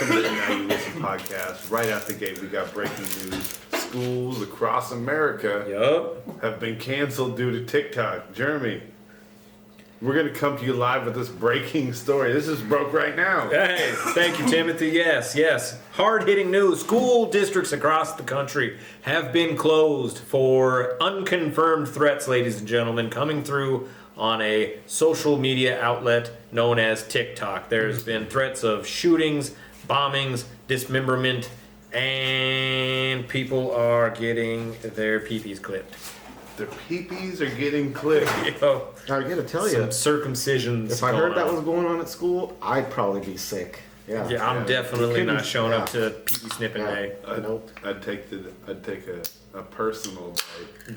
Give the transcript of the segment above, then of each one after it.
Welcome to the Now You Listen podcast. Right out the gate, we got breaking news. Schools across America have been canceled due to TikTok. Jeremy, we're going to come to you live with this breaking story. This is broke right now. Hey, thank you, Timothy. Yes. Hard-hitting news. School districts across the country have been closed for unconfirmed threats, ladies and gentlemen, coming through on a social media outlet known as TikTok. There's been threats of shootings, bombings, dismemberment, and people are getting their peepees clipped. Their peepees are getting clipped. I gotta tell you, some circumcisions. if I heard that was going on at school, I'd probably be sick. Yeah, I'm definitely not showing up to peepee snipping day. I'd take a personal day.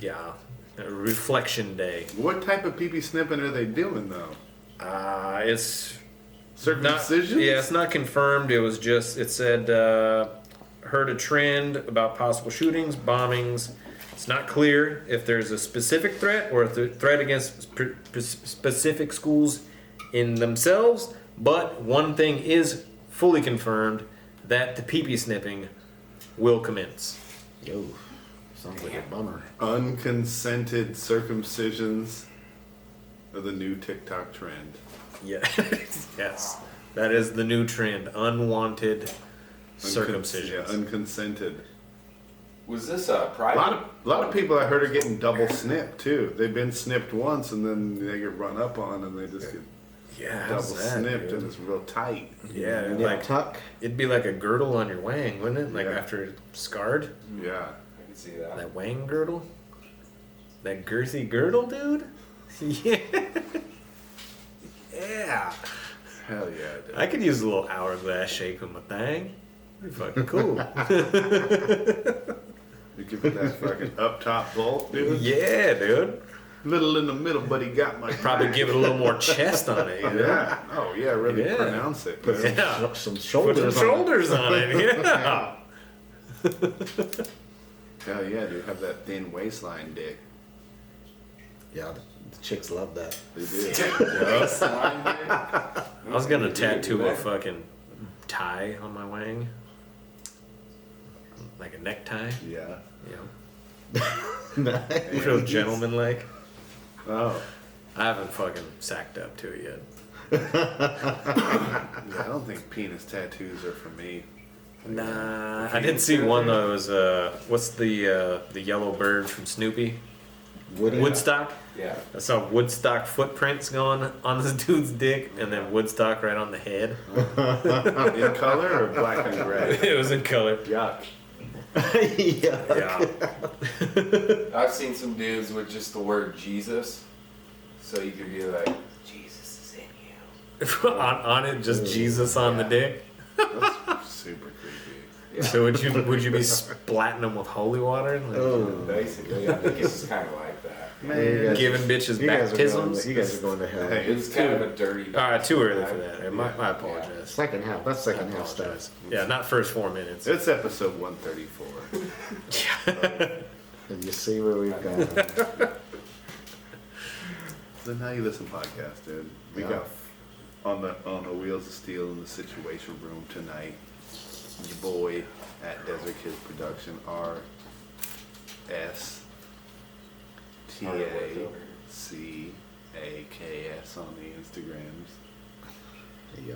Yeah, a reflection day. What type of peepee snipping are they doing though? It's circumcision. It's not confirmed. It said heard a trend about possible shootings, bombings. It's not clear if there's a specific threat or if the threat against specific schools in themselves. But one thing is fully confirmed, that the peepee snipping will commence. Yo, sounds like a bummer. Unconsented circumcisions are the new TikTok trend. Yeah, yes, that is the new trend. Unwanted circumcisions. Yeah, unconsented. Was this a private? A lot of people I heard are getting double snipped too. They've been snipped once and then they get run up on and they just get double snipped, and it's real tight. Yeah, like tuck. It'd be like a girdle on your wang, wouldn't it? Like after it's scarred. Yeah, I can see that. That wang girdle. That girthy girdle, dude. Yeah. Yeah. Hell yeah, dude. I could use a little hourglass shape with my thing. Pretty fucking cool. You give it that fucking up top bolt, dude. Yeah, dude. Little in the middle, but he got my. Probably give it a little more chest on it. You know? Yeah. Oh yeah, really pronounce it. Put some shoulders. Put some shoulders on it. Yeah. Hell yeah, dude. Have that thin waistline dick. Yeah, the chicks love that. They do. I was gonna tattoo a fucking tie on my wang, like a necktie. Yeah. Nice. Real gentleman-like. Oh. I haven't fucking sacked up to it yet. Yeah, I don't think penis tattoos are for me. Nah, I did see one though. It was what's the yellow bird from Snoopy? Woodstock. Yeah. I saw Woodstock footprints going on this dude's dick, and then Woodstock right on the head. In color or black and gray? It was in color. Yuck. Yeah. I've seen some dudes with just the word Jesus, so you could be like, Jesus is in you. on it, just Jesus on the dick. That's super creepy. Yeah. So would you be splatting them with holy water? Like, Basically, I think it's kind of like that. Man, giving bitches baptisms? You guys are going to hell. Hey, It's kind of a dirty. Alright, too early for that. My apologize. Second half. That's second half stuff. Apologize. Yeah, not first 4 minutes. it's episode 134. And you see where we've gone. The Now You Listen podcast, dude. We got on the Wheels of Steel in the Situation Room tonight. Your boy at Desert Kids Production, RSTACAKS on the Instagrams.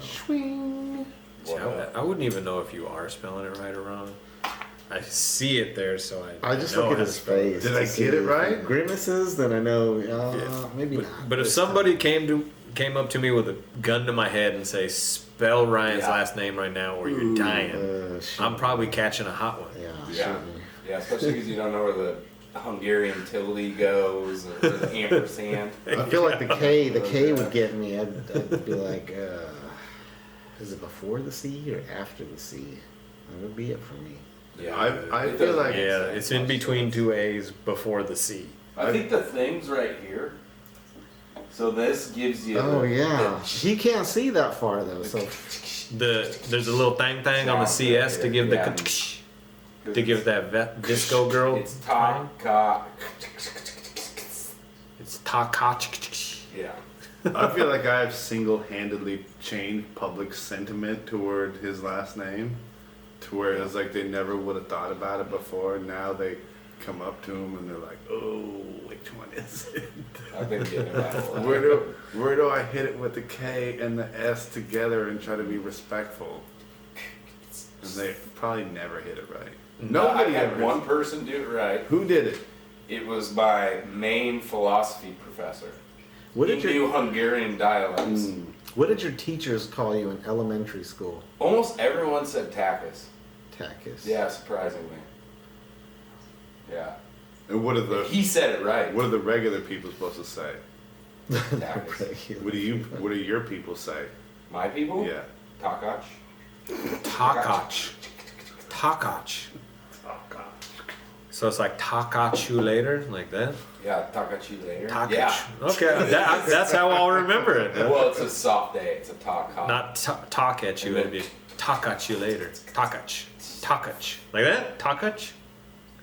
Swing. See, I wouldn't even know if you are spelling it right or wrong. I see it there, so I just know look at how his to spell it. face. Did to I see get it if right? Grimaces, then I know. Maybe not. But if somebody came up to me with a gun to my head and say, spell Ryan's last name right now or you're dying, I'm probably catching a hot one. Yeah, especially because you don't know where the Hungarian tilde goes or the ampersand. I feel like the K would get me. I'd be like, is it before the C or after the C? That would be it for me. Yeah, I feel like it's in between two A's before the C. I think the thing's right here. So this gives you. Oh yeah, he can't see that far though. So There's a little thang on the CS to give Yeah. to give that disco girl. It's ta ka. It's ta. Yeah. I feel like I have single-handedly changed public sentiment toward his last name, to where it's like they never would have thought about it before. Now they come up to him and they're like, "Oh, which one is it? I've been getting that a lot. Where do I hit it with the K and the S together and try to be respectful?" And they probably never hit it right. Nobody I had ever. one person do it right. Who did it? It was my main philosophy professor. What He did your knew Hungarian dialects. What did your teachers call you in elementary school? Almost everyone said takas. Takis. Yeah, surprisingly. Yeah. And what are the He said it right. what are the regular people supposed to say? Takas. What do your people say? My people? Yeah. Takach. Takach. Takach. So it's like takach you later, like that? Yeah, takachi later. Takach. Yeah. Okay, that's how I'll remember it. Well, it's a soft day. It's a takach. Not talk at you, it'd be takach you later. Takach. Takach. Like that? Takach?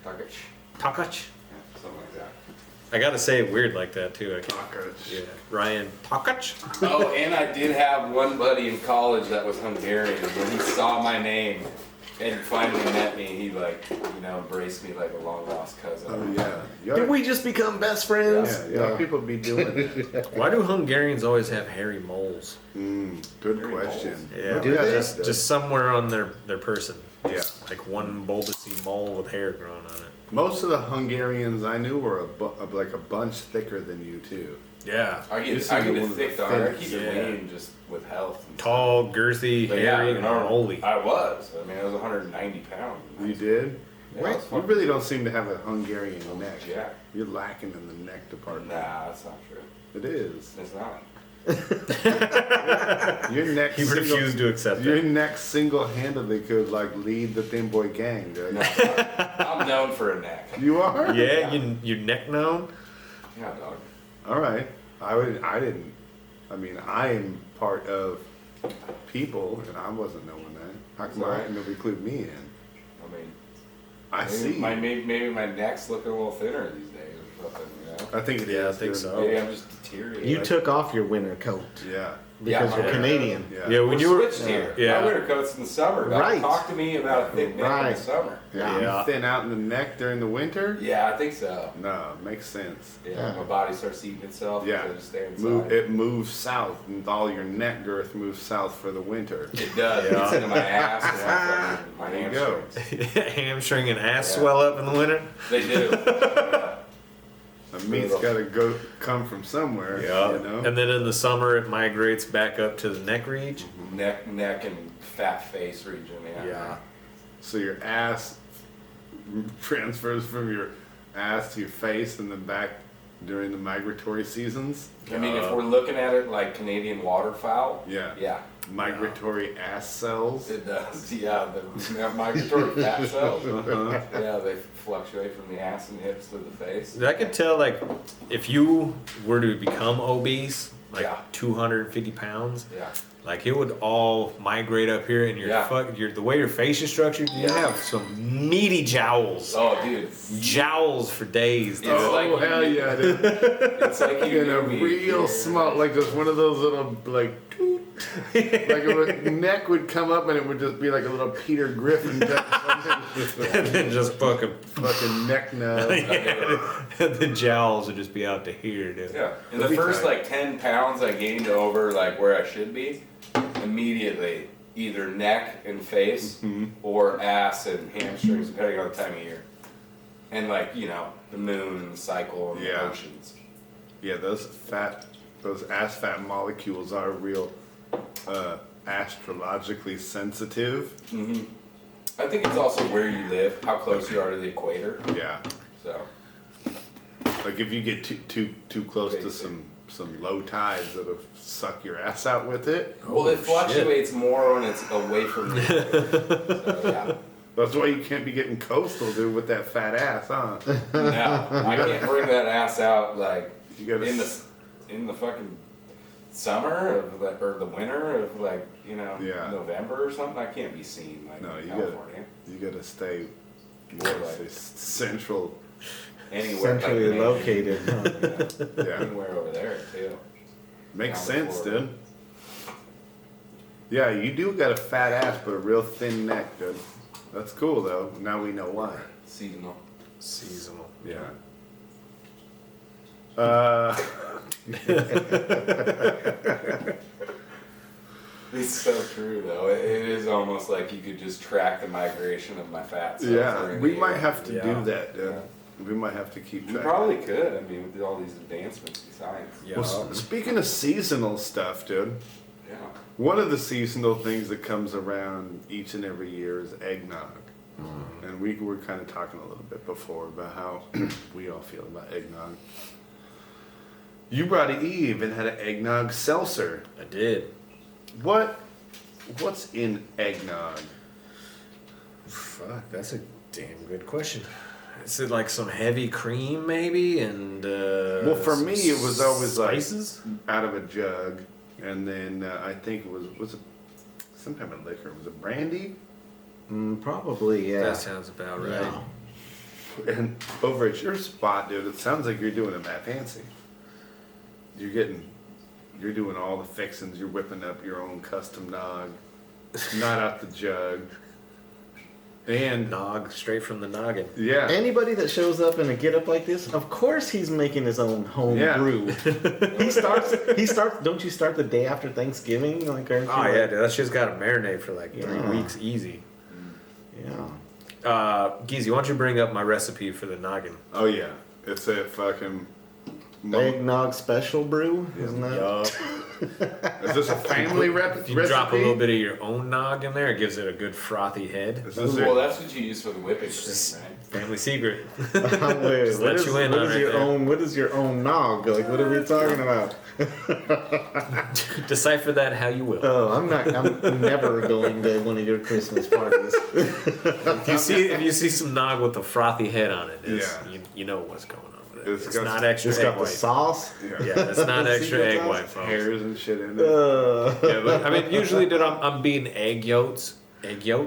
Takach. Takach? Yeah, something like that. I gotta say it weird like that too. I can't. Takach. Yeah. Ryan Takach? Oh, and I did have one buddy in college that was Hungarian. When he saw my name and finally met me, he embraced me like a long lost cousin. Oh yeah. You Did oughta- we just become best friends? Yeah, people be doing that. Why do Hungarians always have hairy moles? Good question. Yeah, Do they? just somewhere on their person. Yeah. Like one bulbousy mole with hair growing on it. Most of the Hungarians I knew were like a bunch thicker than you too. Yeah. I You get see a one of the thick dog. I thinnest. keep it Yeah. lean just with health. And Tall, girthy, But hairy, and no, moly. I was. I mean, I was 190 pounds. You did? Yeah, I was You fucking- really don't seem to have a Hungarian neck. Yeah. You're lacking in the neck department. Nah, that's not true. It is. It's not. Your neck. He refused to accept Your it. neck single-handedly could like lead the Thin Boy Gang, dude. No, I'm known for a neck. You are? Yeah, your neck known? Yeah, dog. All right. I mean, I am part of people, and I wasn't knowing that. How come I didn't include me in? I mean, I see. maybe my neck's looking a little thinner these days or something, you know? I think it is. Yeah, I think dude. so. Maybe I'm just deteriorating. You took off your winter coat Yeah. because Yeah, you're my- Canadian. Yeah. Yeah, when you were. switched here. Yeah. My winter coat's in the summer. God, Right. Talk to me about a thick neck in Right. the summer. Yeah. Yeah. You thin out in the neck during the winter? Yeah, I think so. No, makes sense. Yeah, Yeah. my body starts eating itself. Yeah. So I just stay inside. It moves south, and all your neck girth moves south for the winter. It does. It Yeah. gets into my ass and my There you go. hamstrings. Hamstring and ass Yeah. swell up in the winter? They do. Yeah. The meat's got to come from somewhere. Yeah. You know? And then in the summer, it migrates back up to the neck reach. Neck and fat face region. Yeah. So your ass transfers from your ass to your face and then back during the migratory seasons. I mean, if we're looking at it like Canadian waterfowl. Yeah. Yeah. Migratory ass cells. It does. Yeah. The migratory fat cells. Uh-huh. Yeah, they fluctuate from the ass and hips to the face. I could tell, like, if you were to become obese, like Yeah. 250 pounds, Yeah. like it would all migrate up here, and Yeah. the way your face is structured, you Yeah. have some meaty jowls. Oh, dude. Jowls for days. Dude. It's Oh, like hell yeah, dude. It's like you In a knew me. real small, like just one of those little, like, toot. Like a neck would come up and it would just be like a little Peter Griffin type And then just fucking fucking neck nub. the jowls would just be out to here, dude. Yeah. In the That'd be first tight. like 10 pounds I gained over like where I should be, immediately either neck and face or ass and hamstrings, depending on the time of year. And like, the moon and the cycle and Yeah. the oceans. Yeah, those ass fat molecules are real astrologically sensitive. I think it's also where you live, how close you are to the equator. Yeah. So Like if you get too close to some low tides that'll suck your ass out with it. well, it fluctuates more when it's away from the equator. So, yeah. That's why you can't be getting coastal, dude, with that fat ass, huh? No, I can't bring that ass out like You gotta in the fucking summer or the winter of like Yeah. November or something. I can't be seen like No, in you California. gotta stay more More like like- central. Anywhere Centrally like Maine, located. Huh? Yeah. anywhere over there too. Makes Down sense, before. dude. Yeah, you do got a fat ass, but a real thin neck, dude. That's cool, though. Now we know why. Seasonal. Seasonal. Yeah. It's so true, though. It is almost like you could just track the migration of my fat cells. Yeah, during we the might year. have to Yeah. do that, dude. Yeah. We might have to keep You track. probably could. I mean, with all these advancements in science. Yeah. Well, speaking of seasonal stuff, dude, Yeah. one of the seasonal things that comes around each and every year is eggnog. And we were kind of talking a little bit before about how we all feel about eggnog. You brought it, you even had an eggnog seltzer. I did. What's in eggnog? Fuck, that's a damn good question. Is it like some heavy cream, maybe? And Well, for some me, it was always spices. out of a jug, and then I think it was it some type of liquor. Was it brandy? Probably, yeah. That sounds about right. Yeah. And over at your spot, dude, it sounds like you're doing it that fancy. You're doing all the fixings. You're whipping up your own custom nog, not out the jug. And Nog, straight from the noggin. yeah, Anybody that shows up in a getup like this, of course he's making his own home Yeah. brew. He starts. Don't you start the day after Thanksgiving? Like, aren't you? Oh like- yeah, dude, that shit's got to marinate for like 3 Yeah. weeks easy. Yeah. Geezy, why don't you bring up my recipe for the noggin? oh yeah, it's a fucking. Eggnog special brew, isn't that? Yup. Is this a family If you drop a little bit of your own nog in there, it gives it a good frothy head. Is this Well, it? that's what you use for the whipping cream, right? Family secret. Wait, Just let you in what on is it your there. own? What is your own nog? Like, what are we talking about? Decipher that how you will. Oh, I'm never going to one of your Christmas parties. If you see some nog with a frothy head on it, Yeah. you know what's going on with it. It's It's got- not extra It's egg got the white. sauce. Yeah, it's not extra Secret egg sauce? white, folks. Hairs and shit in it. Yeah, but I mean, usually, dude, I'm beating egg yolks until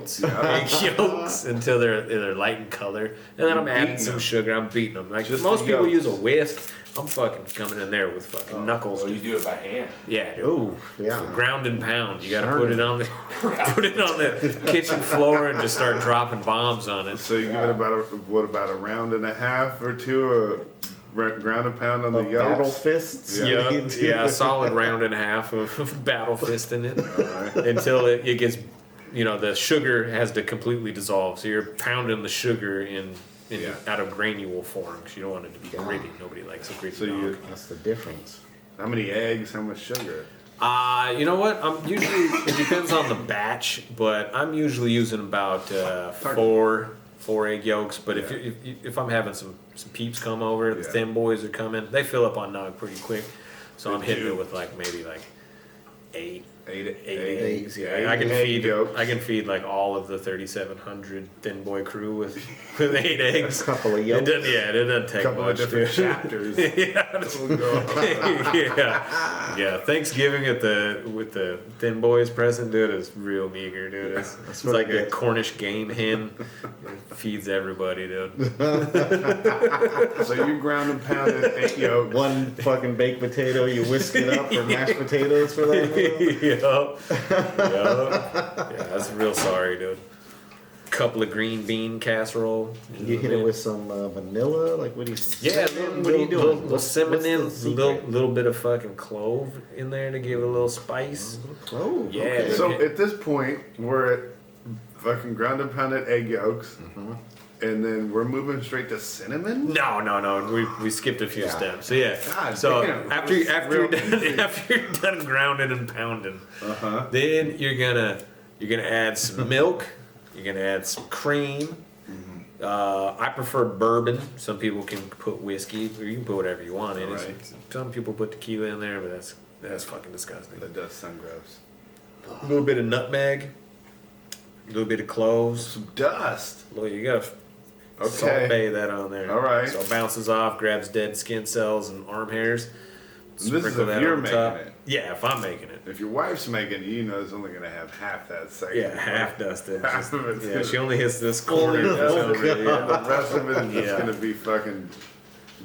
they're light in color, and then I'm adding beating some them. sugar. I'm beating them. Like Just most the people yolks. use a whisk. I'm fucking coming in there with fucking knuckles. Well, you do it by hand. Yeah, dude. Oh, yeah. Ground and pound. You gotta Sure. put it on the kitchen floor and just start dropping bombs on it. So you give it about a round and a half or two, ground and pound on the Battle yolks. fists. Yeah. Yeah, a solid round and a half of battle fisting it Alright. until it gets, the sugar has to completely dissolve. So you're pounding the sugar in Yeah. out of granule form because you don't want it to be gritty. Nobody likes a gritty So dog. That's the difference. How many eggs? How much sugar? You know what? I'm usually it depends on the batch, but I'm usually using about four egg yolks. But Yeah. if I'm having some peeps come over, the Yeah. thin boys are coming. They fill up on nog pretty quick, so I'm Good hitting you. it with maybe eight Eight eggs. Yeah, eight I can egg feed. yolks. I can feed like all of the 3,700 thin boy crew with 8 eggs. A couple of It yolks. doesn't, yeah, it doesn't take couple of much. different dude. chapters. We'll go on. yeah. Thanksgiving with the thin boys present, dude, is real meager, dude. It's like a Cornish game hen. It feeds everybody, dude. So you ground and pounded egg yolk. One fucking baked potato, you whisk it up for mashed potatoes for that. Yup. Yeah, that's real sorry, dude. Couple of green bean casserole. You hit it with some vanilla, like what do you? Yeah, cinnamon? what are you doing? Little What's cinnamon, the secret? little bit of fucking clove in there to give it a little spice. Oh, Yeah, okay. dude. So at this point, we're at fucking ground and pounded egg yolks, and then we're moving straight to cinnamon. No. We skipped a few Yeah. steps. So yeah. God so damn, after it's you're real done easy. after you're done grounding and pounding, Uh-huh. then you're gonna add some milk. You're gonna add some cream. I prefer bourbon. Some people can put whiskey, or you can put whatever you want in it. Right. Some people put tequila in there, but that's fucking disgusting. That does sound gross. A little bit of nutmeg, a little bit of cloves. Some dust. Look, you gotta Okay. saute that on there. All right. So it bounces off, grabs dead skin cells and arm hairs. This is Sprinkle if that you're on the top. making it. Yeah, if I'm making it. If your wife's making it, you know it's only gonna have half that section. Yeah, half dusted. Half of it's Yeah, gonna- she only hits this corner. Oh, That's over God. it, yeah. The rest of it is just Yeah. gonna be fucking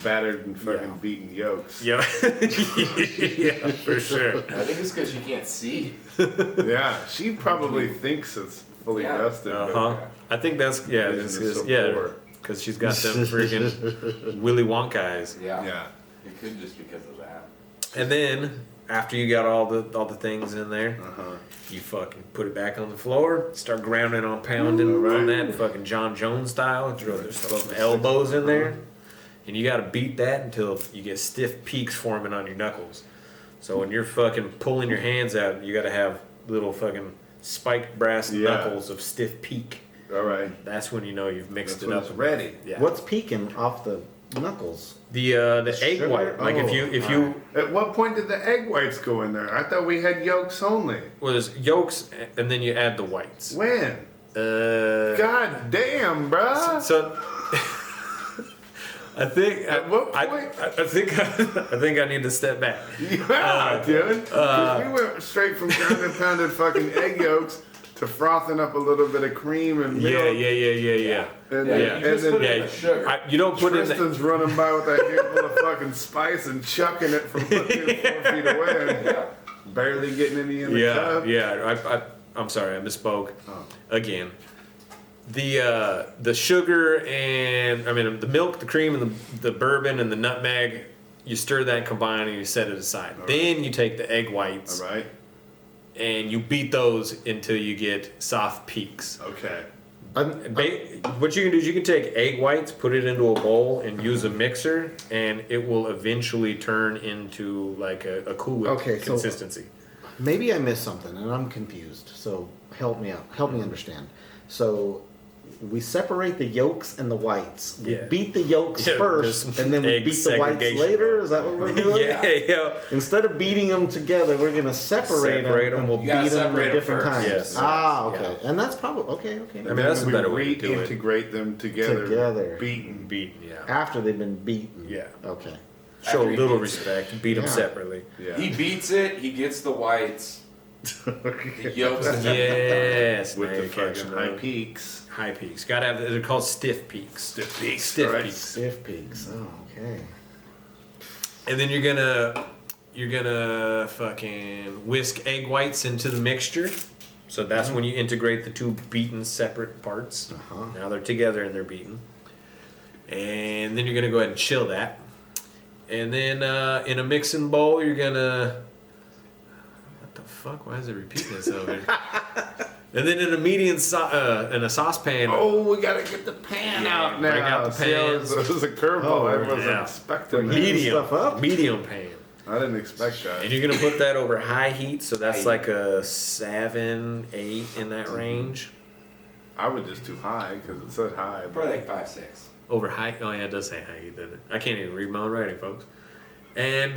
battered and fucking beaten yolks. Yeah. Yeah, for sure. I think it's because you can't see. Yeah, she probably thinks it's fully dusted. but I think that's vision is so poor. because she's got them freaking Willy Wonka eyes. Yeah. Yeah. It could just because of that. And then after you got all the things in there, Uh-huh. you fucking put it back on the floor, start grounding on pounding on that fucking John Jones style, throw some elbows in there, and you got to beat that until you get stiff peaks forming on your knuckles. So when you're fucking pulling your hands out, you got to have little fucking spiked brass knuckles of stiff peak. All right. That's when you know you've mixed That's it when up. it's ready. Yeah. What's peeking off the knuckles? The egg sugar? white? Like if you At what point did the egg whites go in there? I thought we had yolks only. well, there's yolks and then you add the whites. When? God damn, bruh. So I think At what I point? think I need to step back. Yeah, dude. 'Cause we went straight from ground and pounded fucking egg yolks to frothing up a little bit of cream and milk. Yeah. And Yeah, then, you and just then put it in the sugar. You don't put in the, Tristan's running by with a handful of fucking spice and chucking it from 4 feet away. Yeah. Barely getting any in the cup. I'm sorry, I misspoke again. The sugar and the milk, the cream, and the bourbon and the nutmeg, you stir that and combine and you set it aside. Then you take the egg whites All right. and you beat those until you get soft peaks. Okay. What you can do is you can take egg whites, put it into a bowl, and use a mixer, and it will eventually turn into like a Cool Whip consistency. Maybe I missed something and I'm confused. So help me out. Help me understand. So we separate the yolks and the whites. We Yeah. beat the yolks Yeah, first, there's and then we egg beat the whites segregation. later. Is that what we're doing? Yeah. Instead of beating them together, we're gonna separate Separate 'em. them. And we'll You gotta beat them separate at 'em different first. times. Yes. Okay. And that's probably okay. I mean, that's a we better way to do it. reintegrate them together. Beaten. Beaten, yeah. After they've been beaten. Yeah. Okay. Show a After he little beats respect. Beat them Yeah. separately. Yeah. He beats it. He gets the whites. The yolks. Yes. With now the you're catching fucking high on. peaks. High peaks. Gotta have. They're called stiff peaks. Stiff peaks. Stiff right? peaks. Stiff peaks. Oh, okay. And then you're gonna fucking whisk egg whites into the mixture. So that's when you integrate the two beaten separate parts. Uh-huh. Now they're together and they're beaten. And then you're gonna go ahead and chill that. And then in a mixing bowl, you're gonna. What the fuck? Why is it repeating itself here? And then in a in a saucepan. Oh, we gotta get the pan out now. bring out the See, I pans. was a curveball. Oh, I wasn't yeah. expecting that. medium, stuff up? medium pan. I didn't expect that. And you're gonna put that over high heat, so that's like a 7, 8 in that range. I was just too high because it said high. but- Probably like 5, 6. Over high. Oh yeah, it does say high heat, doesn't it? I can't even read my own writing, folks. And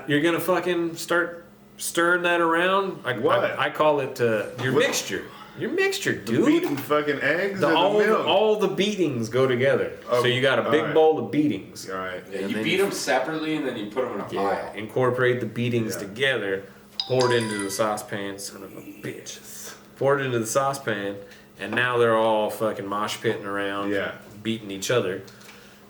you're gonna fucking start stirring that around. What? I call it your What? mixture. Your mixture, The dude. beaten fucking eggs or the milk? all the beatings go together. Oh, so you got a big alright. bowl of beatings. All right. Yeah, And you then beat you- them separately and then you put them in a Yeah. pile. Incorporate the beatings Yeah. together. Pour it into the saucepan. Son of a bitch. Pour it into the saucepan, and now they're all fucking mosh pitting around, Yeah. beating each other.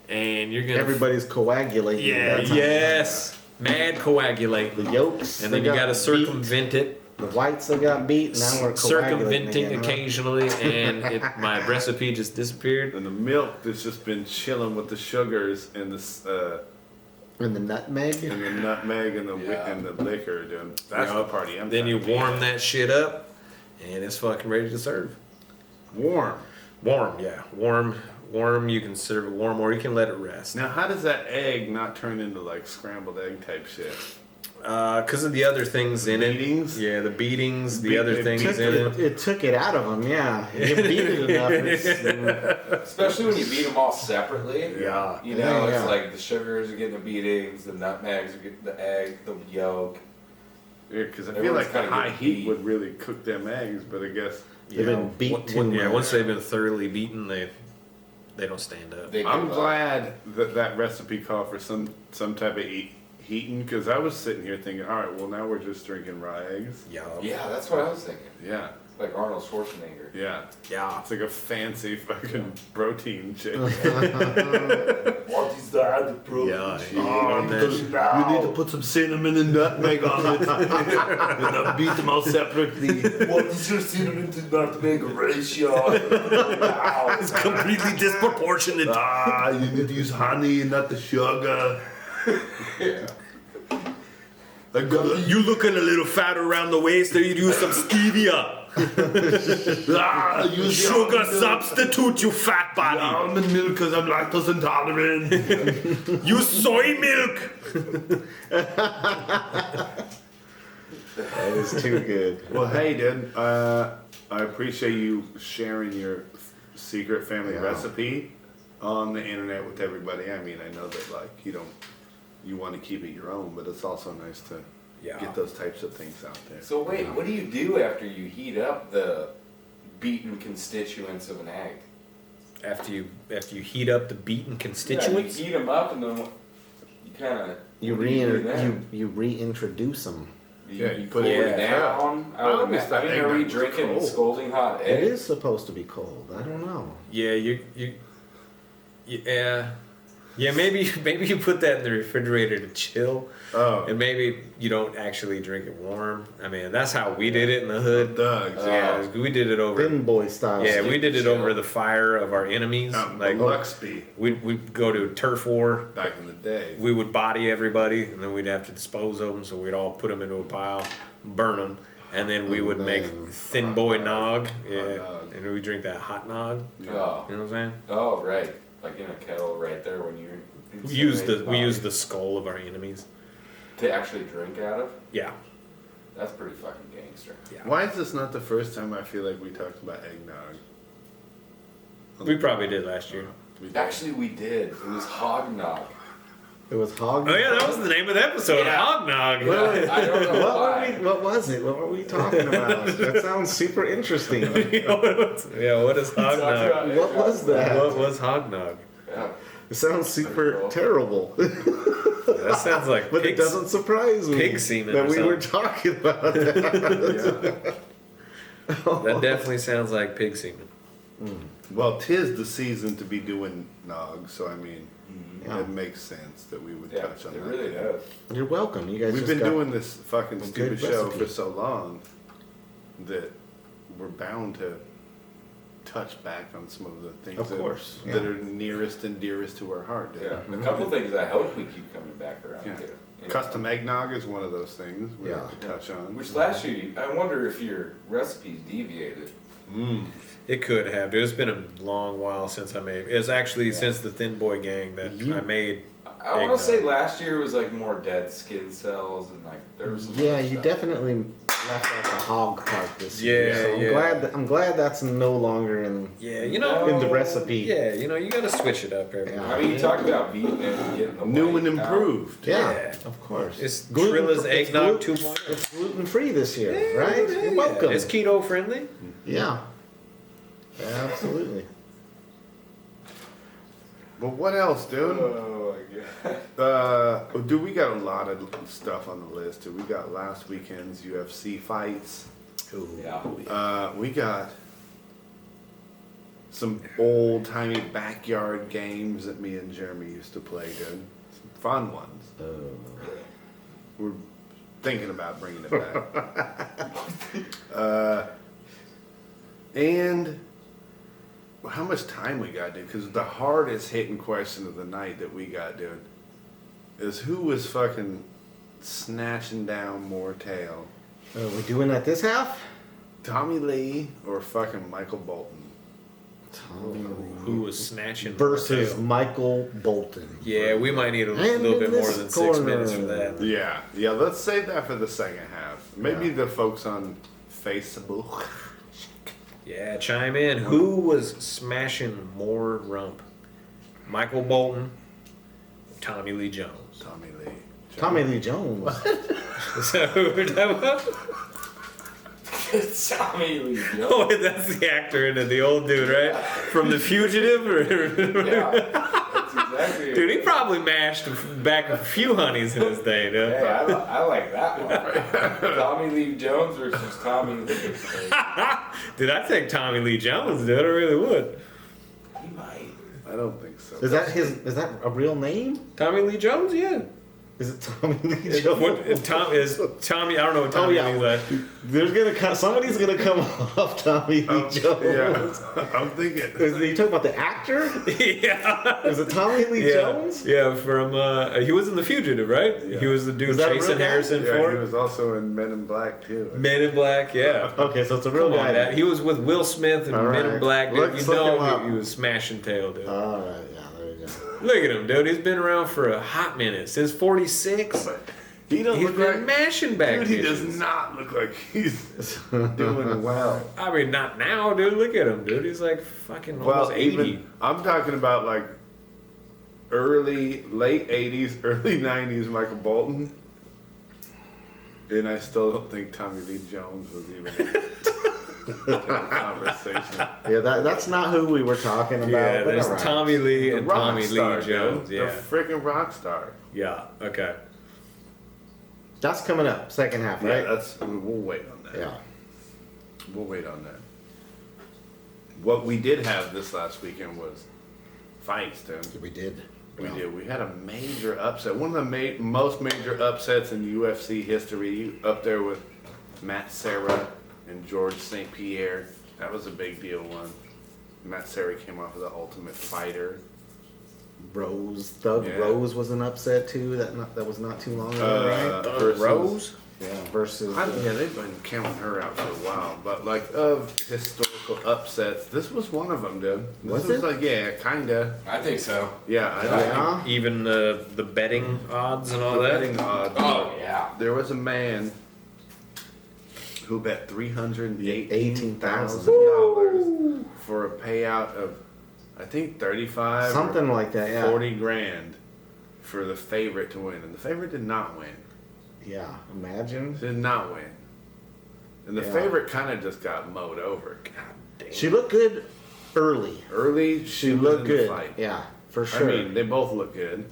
And you're gonna Everybody's coagulating. Yeah, at that time. yes. Mad coagulate. The yolks. And then they you gotta got circumvent it. beat. The whites they got beat. Now we're coagulating Circumventing again, huh? occasionally, and my recipe just disappeared. And the milk that's just been chilling with the sugars and the And the nutmeg. and the nutmeg and the Yeah. and the liquor, dude. That's the Yup. party. I'm Then you trying to be warm at. that shit up, and it's fucking ready to serve. Warm. Warm, yeah. Warm, you can serve it warm, or you can let it rest. Now, how does that egg not turn into like scrambled egg type shit? Because of the other things in Beatings? it. Yeah, the beatings, the Beat- other it things Took in it, it. it took it out of them, yeah. You beat it enough. Especially when you beat them all separately. Yeah. You know, Yeah. it's like the sugars are getting the beatings, the nutmegs are getting the egg, the yolk. Yeah, because I feel Everyone's like the kinda high getting heat beat. would really cook them eggs, but I guess They've been beat One- too yeah, much. once they've been thoroughly beaten, they don't stand up. They I'm give up. glad that that recipe called for some type of heating, because I was sitting here thinking, all right, well now we're just drinking raw eggs. Yeah. Yeah, that's what I was thinking. Yeah, Like Arnold Schwarzenegger. yeah. Yeah. It's like a fancy fucking protein shake. what is that, bro? Yeah, You need to put some cinnamon and nutmeg on it. And beat them all separately. What is your cinnamon to nutmeg ratio? it's completely disproportionate. You need to use honey and not the sugar. Yeah. You looking a little fat around the waist, there you use some stevia. Use Sugar substitute, you fat body. almond milk because I'm lactose intolerant. Use soy milk. That is too good. Well, hey, dude. I appreciate you sharing your secret family recipe on the internet with everybody. I mean, I know that you want to keep it your own, but it's also nice to get those types of things out there. So wait, what do you do after you heat up the beaten constituents of an egg? After you heat up the beaten constituents? Yeah, you heat them up and then you kind of You reintroduce them. You put it down. Are we drinking cold. scalding hot It eggs? is supposed to be cold. I don't know. Yeah, maybe you put that in the refrigerator to chill. Oh, And maybe you don't actually drink it warm. I mean, that's how we did it in the hood. Doug's. Yeah, we did it over. Thin boy style. Yeah, we did it over the fire of our enemies. Like Luxby we'd go to a turf war. back in the day. We would body everybody, and then we'd have to dispose of them. So we'd all put them into a pile, burn them, and then we would make thin boy nog. Yeah, nog. and we drink that hot nog. Oh. You know what I'm saying? Oh, right. Like in a kettle right there when you're. We use the skull of our enemies. To actually drink out of? Yeah. That's pretty fucking gangster. Yeah. Why is this not the first time I feel like we talked about eggnog? We probably did last year. We did. Actually, we did. It was hog nog. It was hog. Oh yeah, that was the name of the episode. Yeah. Hog nog. I don't know why. What was it? What were we talking about? That sounds super interesting. Yeah, what is hog nog? What was that? What was hog nog? Yeah. It sounds super Cool. terrible. That sounds like But it pig- doesn't surprise me pig semen that or we were something. talking about that. That definitely sounds like pig semen. Well, 'tis the season to be doing nog, so I mean, Yeah. it makes sense that we would Yeah, touch on it that. really does. You're welcome. You guys We've just been got doing this fucking a stupid good show recipe. for so long that we're bound to touch back on some of the things Of course, that yeah. are nearest and dearest to our heart. dude. Yeah. A couple things I hope we keep coming back around Yeah. to. you know. Custom eggnog is one of those things we Yeah. have to touch on. Which last year, I wonder if your recipes deviated. It could have. It's been a long while since I made. It's actually since the Thin Boy Gang that I made. I want Eggnog. to say last year was like more dead skin cells and like there was some Yeah, other you stuff. definitely left out the hog part this year. Yeah, So yeah. I'm glad that's no longer in Yeah, you know. in the recipe. Yeah, you know, you got to switch it up every. Yeah. I mean, you talked about beating it and getting the New white and out. improved. Yeah, Yeah. of course. It's Gluten- Trilla's it's eggnog gluten- 2.0. It's gluten free this year, right? You're welcome. It's keto friendly. Yeah. Absolutely. But what else, dude? Oh my god. Dude, we got a lot of stuff on the list. Dude. We got last weekend's UFC fights. Yeah. We got some old timey backyard games that me and Jeremy used to play, dude. Some fun ones. We're thinking about bringing it back. And how much time we got, dude? Because the hardest hitting question of the night that we got, dude, is who was fucking snatching down more tail? Are we doing that this half? Tommy Lee or fucking Michael Bolton? Who was snatching Versus tail. Michael Bolton. Yeah, we might need a And little in bit more this than corner. 6 minutes for that. Yeah, let's save that for the second half. Maybe Yeah. the folks on Facebook. Yeah, chime in. Who was smashing more rump? Michael Bolton, or Tommy Lee Jones? Tommy Lee. Tommy Lee Jones. Is that who we're talking about? Tommy Lee Jones. Oh, that's the actor in it, the old dude, right? From The Fugitive? Or Yeah. That's exactly dude, he probably mashed back a few honeys in his day, dude. Hey, I like that one. Tommy Lee Jones versus Tommy Lee. Dude, I'd take Tommy Lee Jones, dude. I really would. He might. I don't think so. Is that a real name? Tommy Lee Jones, yeah. Is it Tommy Lee Is Tommy? I don't know what Tommy Lee's like. There's somebody's gonna come off Tommy Lee Jones. Yeah, I'm thinking. Is he talking about the actor? Yeah. Is it Tommy Lee Jones? Yeah, from he was in The Fugitive, right? Yeah. He was the dude Is that a chasing real guy? Harrison Yeah, Ford. he was also in Men in Black too. Men in Black, yeah. Okay, so it's a real Come on, guy. that. He was with Will Smith in All Men in right. Black. Dude. Let's You look him know up. he was smashing tail, dude. All right, yeah, there you go. Look at him, dude. He's been around for a hot minute. Since 46. But he don't He's look been like. mashing back Dude, he does dishes. not look like he's doing well. I mean, not now, dude. Look at him, dude. He's like fucking almost 80. Even I'm talking about like late 80s, early 90s Michael Bolton. And I still don't think Tommy Lee Jones was even in the conversation. Yeah, that's not who we were talking about. Yeah, but there's all right. Tommy Lee The and rock Tommy star, Lee Jones. dude. Yeah. The freaking rock star. Yeah, okay. That's coming up, second half, Yeah, right? we'll wait on that. Yeah. We'll wait on that. What we did have this last weekend was fights, dude. We did. We did. We had a major upset. One of the most major upsets in UFC history, up there with Matt Serra and George St. Pierre. That was a big deal one. Matt Serra came off as the Ultimate Fighter. Thug Yeah. Rose was an upset too. That was not too long ago, right? versus- Rose? Yeah, versus. Yeah, they've been counting her out for a while, but like of historical upsets, this was one of them, dude. This Was it? like, yeah, kinda. I think so. Yeah, I Yeah. Even the betting odds and all The that? betting odds. Oh yeah. There was a man who bet $318,000 for a payout of, I think, 35 Something or like that, yeah. 40 grand for the favorite to win, and the favorite did not win. Yeah, imagine. Did not win, and the Yeah. favorite kind of just got mowed over. God damn. She looked good early. Early, She was looked in good. The fight. Yeah, for sure. I mean, they both look good.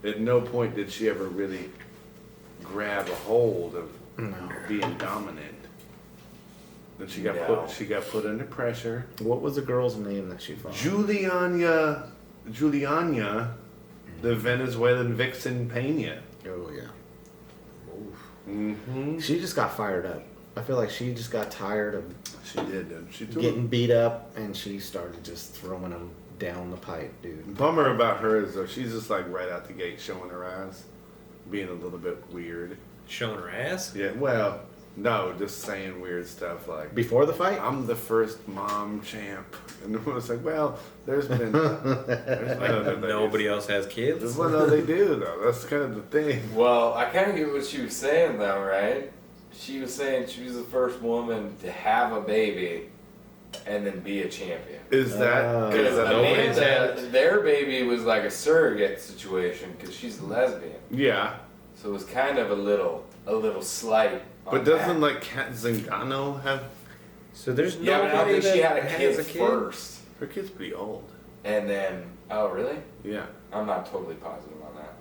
At no point did she ever really grab a hold of being dominant. Then she got put under pressure. What was the girl's name that she fought? Juliana, the Venezuelan vixen Pena. Oh yeah. Mm-hmm. She just got fired up. I feel like she just got tired of She did. She threw getting beat up, and she started just throwing them down the pipe, dude. Bummer about her is though she's just like right out the gate showing her ass, being a little bit weird. Showing her ass? Yeah, well, no, just saying weird stuff like Before the fight? I'm the first mom champ, and it was like, well, there's been other Nobody else has kids? That's what they do though. That's kind of the thing. Well, I kind of get what she was saying though, right? She was saying she was the first woman to have a baby and then be a champion. Is that Because nobody's Amanda, their baby was like a surrogate situation because she's a lesbian. yeah? So it was kind of a little slight. On But doesn't that. like Kat Zingano have So there's Yeah, but I nobody think she that had a has kid first, her kid's pretty old? and then oh really? Yeah. I'm not totally positive on that.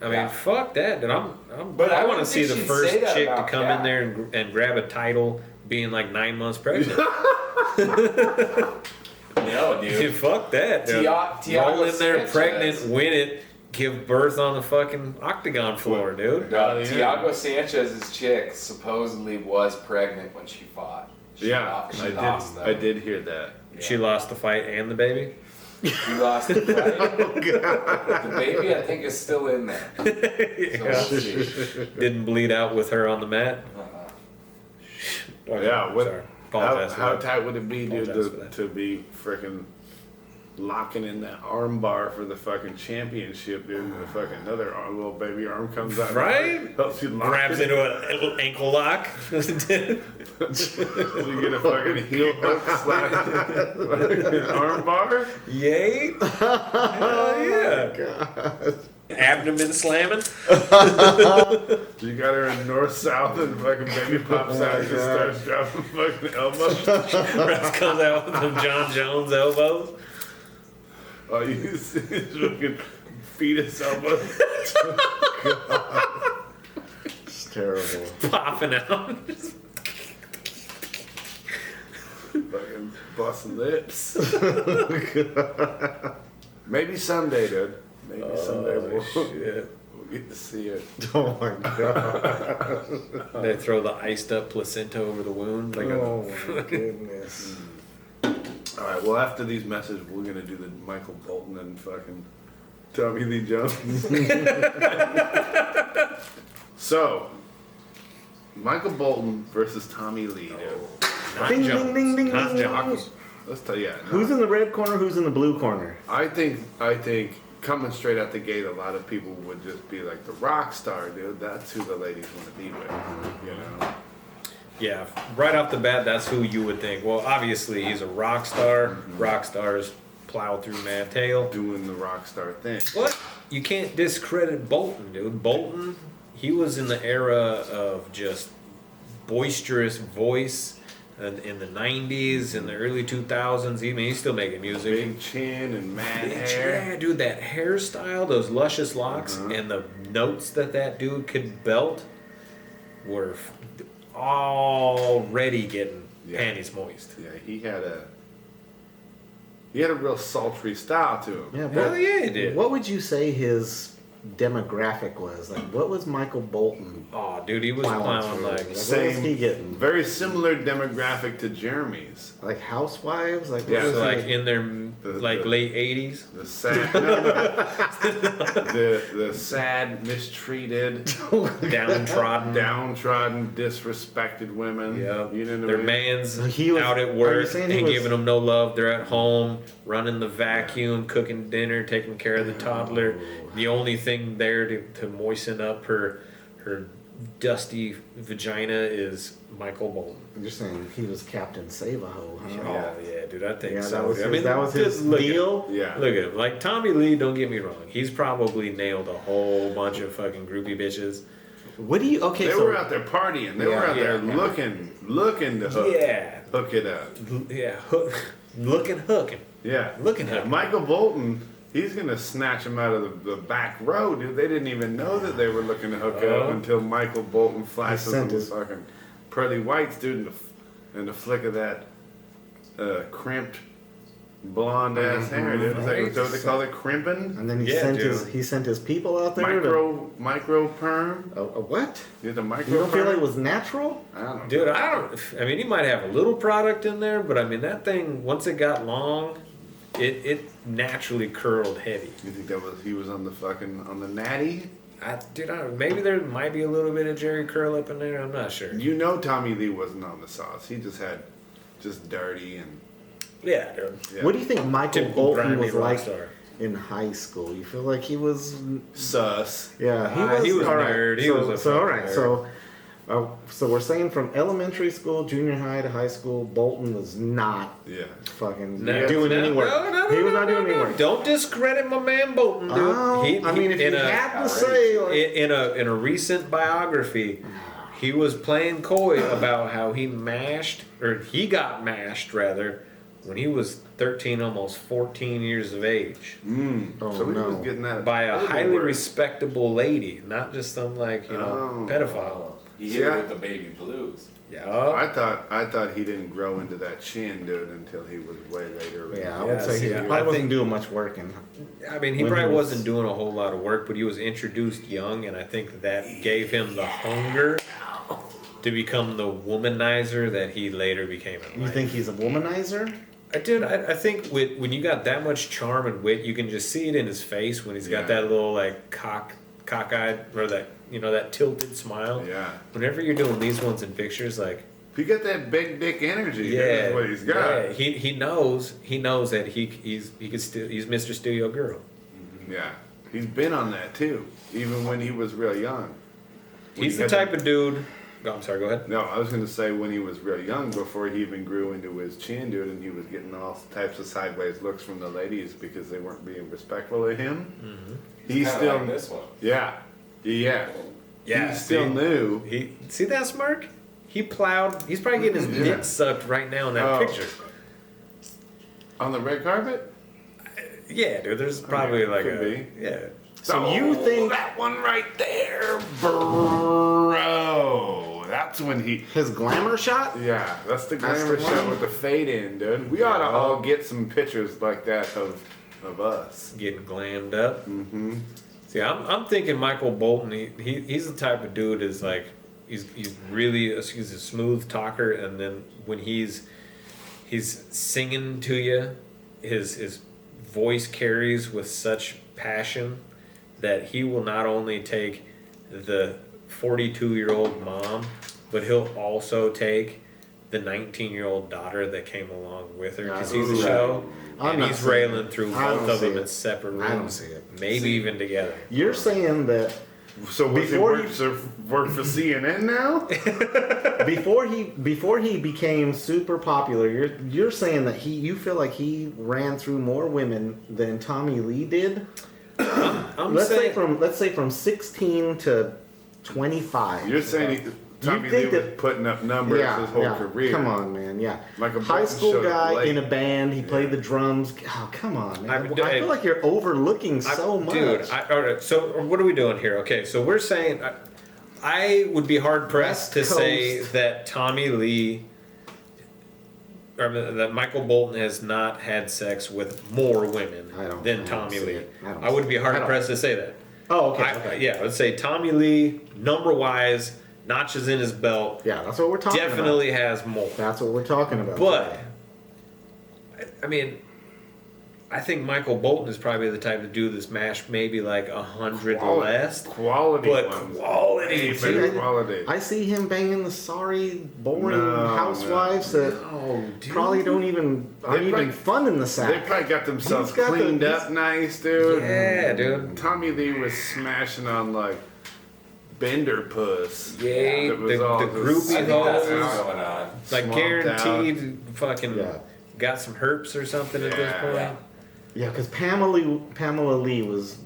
I mean, Yeah. fuck that, dude. But I I want to wouldn't see think the she'd first say that chick to about come Kat. in there and grab a title being like 9 months pregnant. No, dude. Fuck that, dude. Tiago Roll in there Sanchez. pregnant, win it, give birth on the fucking octagon floor, dude. Oh, yeah. Tiago Sanchez's chick supposedly was pregnant when she fought. She lost, though. I did hear that. She lost the fight and the baby. She lost the fight. The baby, I think, is still in there. So we'll see. Didn't bleed out with her on the mat. Okay, Yeah. What? sorry. Apologize for How that. tight would it be, dude, Apologize for that. to be freaking locking in that arm bar for the fucking championship, dude? And the fucking another little baby arm comes out. Right? Helps you lock Grabs it. into an ankle lock. You get a fucking heel hook slap. Fucking arm bar. Yay! Hell yeah! Abdomen slamming. You got her in north south and fucking baby pops out and just starts dropping fucking elbows. Rest comes out with them John Jones elbows. Oh, you see his fucking fetus elbows. It's terrible. Popping out. Fucking fucking busting lips. Maybe someday, dude. Maybe someday we'll get to see it. Oh my god. They throw the iced up placenta over the wound. Like Oh my goodness. All right. Well, after these messages, we're gonna do the Michael Bolton and fucking Tommy Lee Jones. So, Michael Bolton versus Tommy Lee, dude. Not Ding, Jones. ding, ding, ding, Not ding, ding. Jones. Let's tell you. Who's in the red corner? Who's in the blue corner? I think coming straight out the gate, a lot of people would just be like the rock star, dude. That's who the ladies want to be with, you know. Yeah, right off the bat, that's who you would think. Well, obviously, he's a rock star. Rock stars plow through mad tail. Doing the rock star thing. What? You can't discredit Bolton, dude. Bolton, he was in the era of just boisterous voice in the 90s, in the early 2000s. I mean, he's still making music. Big chin and mad hair. Yeah, dude, that hairstyle, those luscious locks, and the notes that dude could belt were already getting panties moist. Yeah, he had a real sultry style to him. Yeah, Hell yeah, he did. What would you say his demographic was? Like, what was Michael Bolton Oh, dude, he was plowing plowing through? like... What was he getting? Very similar demographic to Jeremy's. Like housewives? Like, Yeah, what was So like he? in their The- late 80s. The sad, the sad, mistreated, downtrodden, disrespected women. Yeah, You know what their I mean? man's He was- out at are you work, saying he ain't was- giving them no love. They're at home, running the vacuum, cooking dinner, taking care of the toddler. The only thing there to moisten up her dusty vagina is Michael Bolton. You're saying he was Captain Save-A-Ho, huh? Oh yeah, dude, I think Yeah, so. that was dude. his, that was his just look at deal. him. Yeah. Look at him. Like Tommy Lee, don't get me wrong. He's probably nailed a whole bunch of fucking groupie bitches. What do you? Okay, They so were out there partying. They were out there looking to hook, hook it up. Yeah, hooking. Yeah. Looking hooking. Michael Bolton, he's gonna snatch him out of the back row, dude. They didn't even know that they were looking to hook up until Michael Bolton flashes them with fucking pearly whites, dude, in the flick of that crimped blonde ass hair, dude. Is that what they call it, crimping? and then he sent his people out there. Micro perm. A what? Yeah, the micro. You don't feel perm? like it was natural? I don't know. Dude, I mean, he might have a little product in there, but I mean, that thing, once it got long, it naturally curled heavy. You think he was on the natty? Maybe there might be a little bit of Jerry curl up in there. I'm not sure. You know Tommy Lee wasn't on the sauce. He just had dirty and Yeah, dude. yeah. What do you think Michael Typical Bolton grimy was rock like star. in high school? You feel like he was? Sus. Yeah, He was a all right. nerd. He so, was a so all fucking right. nerd. So we're saying from elementary school, junior high to high school, Bolton was not Yeah. fucking No, doing any work. He was not doing any work. Don't discredit my man Bolton, dude. Oh, I mean, if you had to say, like, in a recent biography, he was playing coy about how he got mashed rather, when he was 13, almost 14 years of age, Oh, So he no. was getting that by a little highly work. respectable lady, not just some pedophile. He hit it with the baby blues. Yeah. I thought he didn't grow into that chin, dude, until he was way later. yeah, I would Yeah, say see, he I probably think- wasn't doing much work. I mean, he when probably he was- wasn't doing a whole lot of work, but he was introduced young, and I think that gave him the hunger to become the womanizer that he later became in You life. think he's a womanizer? I think when you got that much charm and wit, you can just see it in his face when he's got Yeah. that little like cockeyed or that that tilted smile. Yeah. Whenever you're doing these ones in pictures, like He got that big dick energy. yeah, That's what he's got. yeah, he knows that he's Mr. Studio Girl. Yeah. He's been on that too, even when he was real young. When He's he the had type of dude. Oh, I'm sorry. Go ahead. No, I was going to say when he was real young, before he even grew into his chin, dude, and he was getting all types of sideways looks from the ladies because they weren't being respectful of him. Mm-hmm. He Kinda still, like this one. yeah. Yeah, He still see? knew. He see that smirk? He plowed. He's probably getting his Yeah. dick sucked right now in that Oh. picture. On the red carpet? Yeah, dude. There's probably like could a be. yeah. So you think that one right there, bro? That's when he. His glamour shot? Yeah, that's the That's glamour the shot one? with the fade in, dude. We ought to all get some pictures like that of us. Getting glammed up. Mm-hmm. See, I'm thinking Michael Bolton. He's the type of dude is like he's really he's a smooth talker, and then when he's singing to you, his voice carries with such passion that he will not only take the 42-year-old mom, but he'll also take the 19-year-old daughter that came along with her to see the show. I'm And not he's seeing railing it. through I both don't of see them it. in separate rooms. I don't see it. Maybe even together. You're saying that So was Before he work for CNN now? before he became super popular, you're saying that you feel like he ran through more women than Tommy Lee did? Let's say from 16 to 25. You're saying Tommy Lee think was that- putting up numbers his whole career. Come on, man. Yeah. Like a high Bolton school showed guy late. in a band. He played the drums. Oh, come on, man. I- I feel like you're overlooking so much. Dude, all right, so what are we doing here? Okay, so we're saying I would be hard pressed to West say Coast. that Tommy Lee or that Michael Bolton has not had sex with more women I don't than Tommy see Lee. it. I don't I would see be it. hard I don't- pressed to say that. Oh, okay. Yeah, I would say Tommy Lee, number wise, notches in his belt, Yeah, that's what we're talking definitely has more. about. That's what we're talking about. But I mean, I think Michael Bolton is probably the type to do this mash maybe like 100 less, Quality but ones. quality Way too. better quality. I see him banging the sorry, boring No, housewives that Oh, dude. probably aren't even probably- fun in the They sack. probably got themselves He's got the- cleaned he's- up nice, dude. Yeah, dude. Tommy Lee was smashing on like Bender puss. Yay, That was the all groupie just- I think that's hoes. what's going on. Like Swamped guaranteed fucking Yeah. got some herpes or something at this Yeah. point. Yeah. Yeah, because Pamela Lee was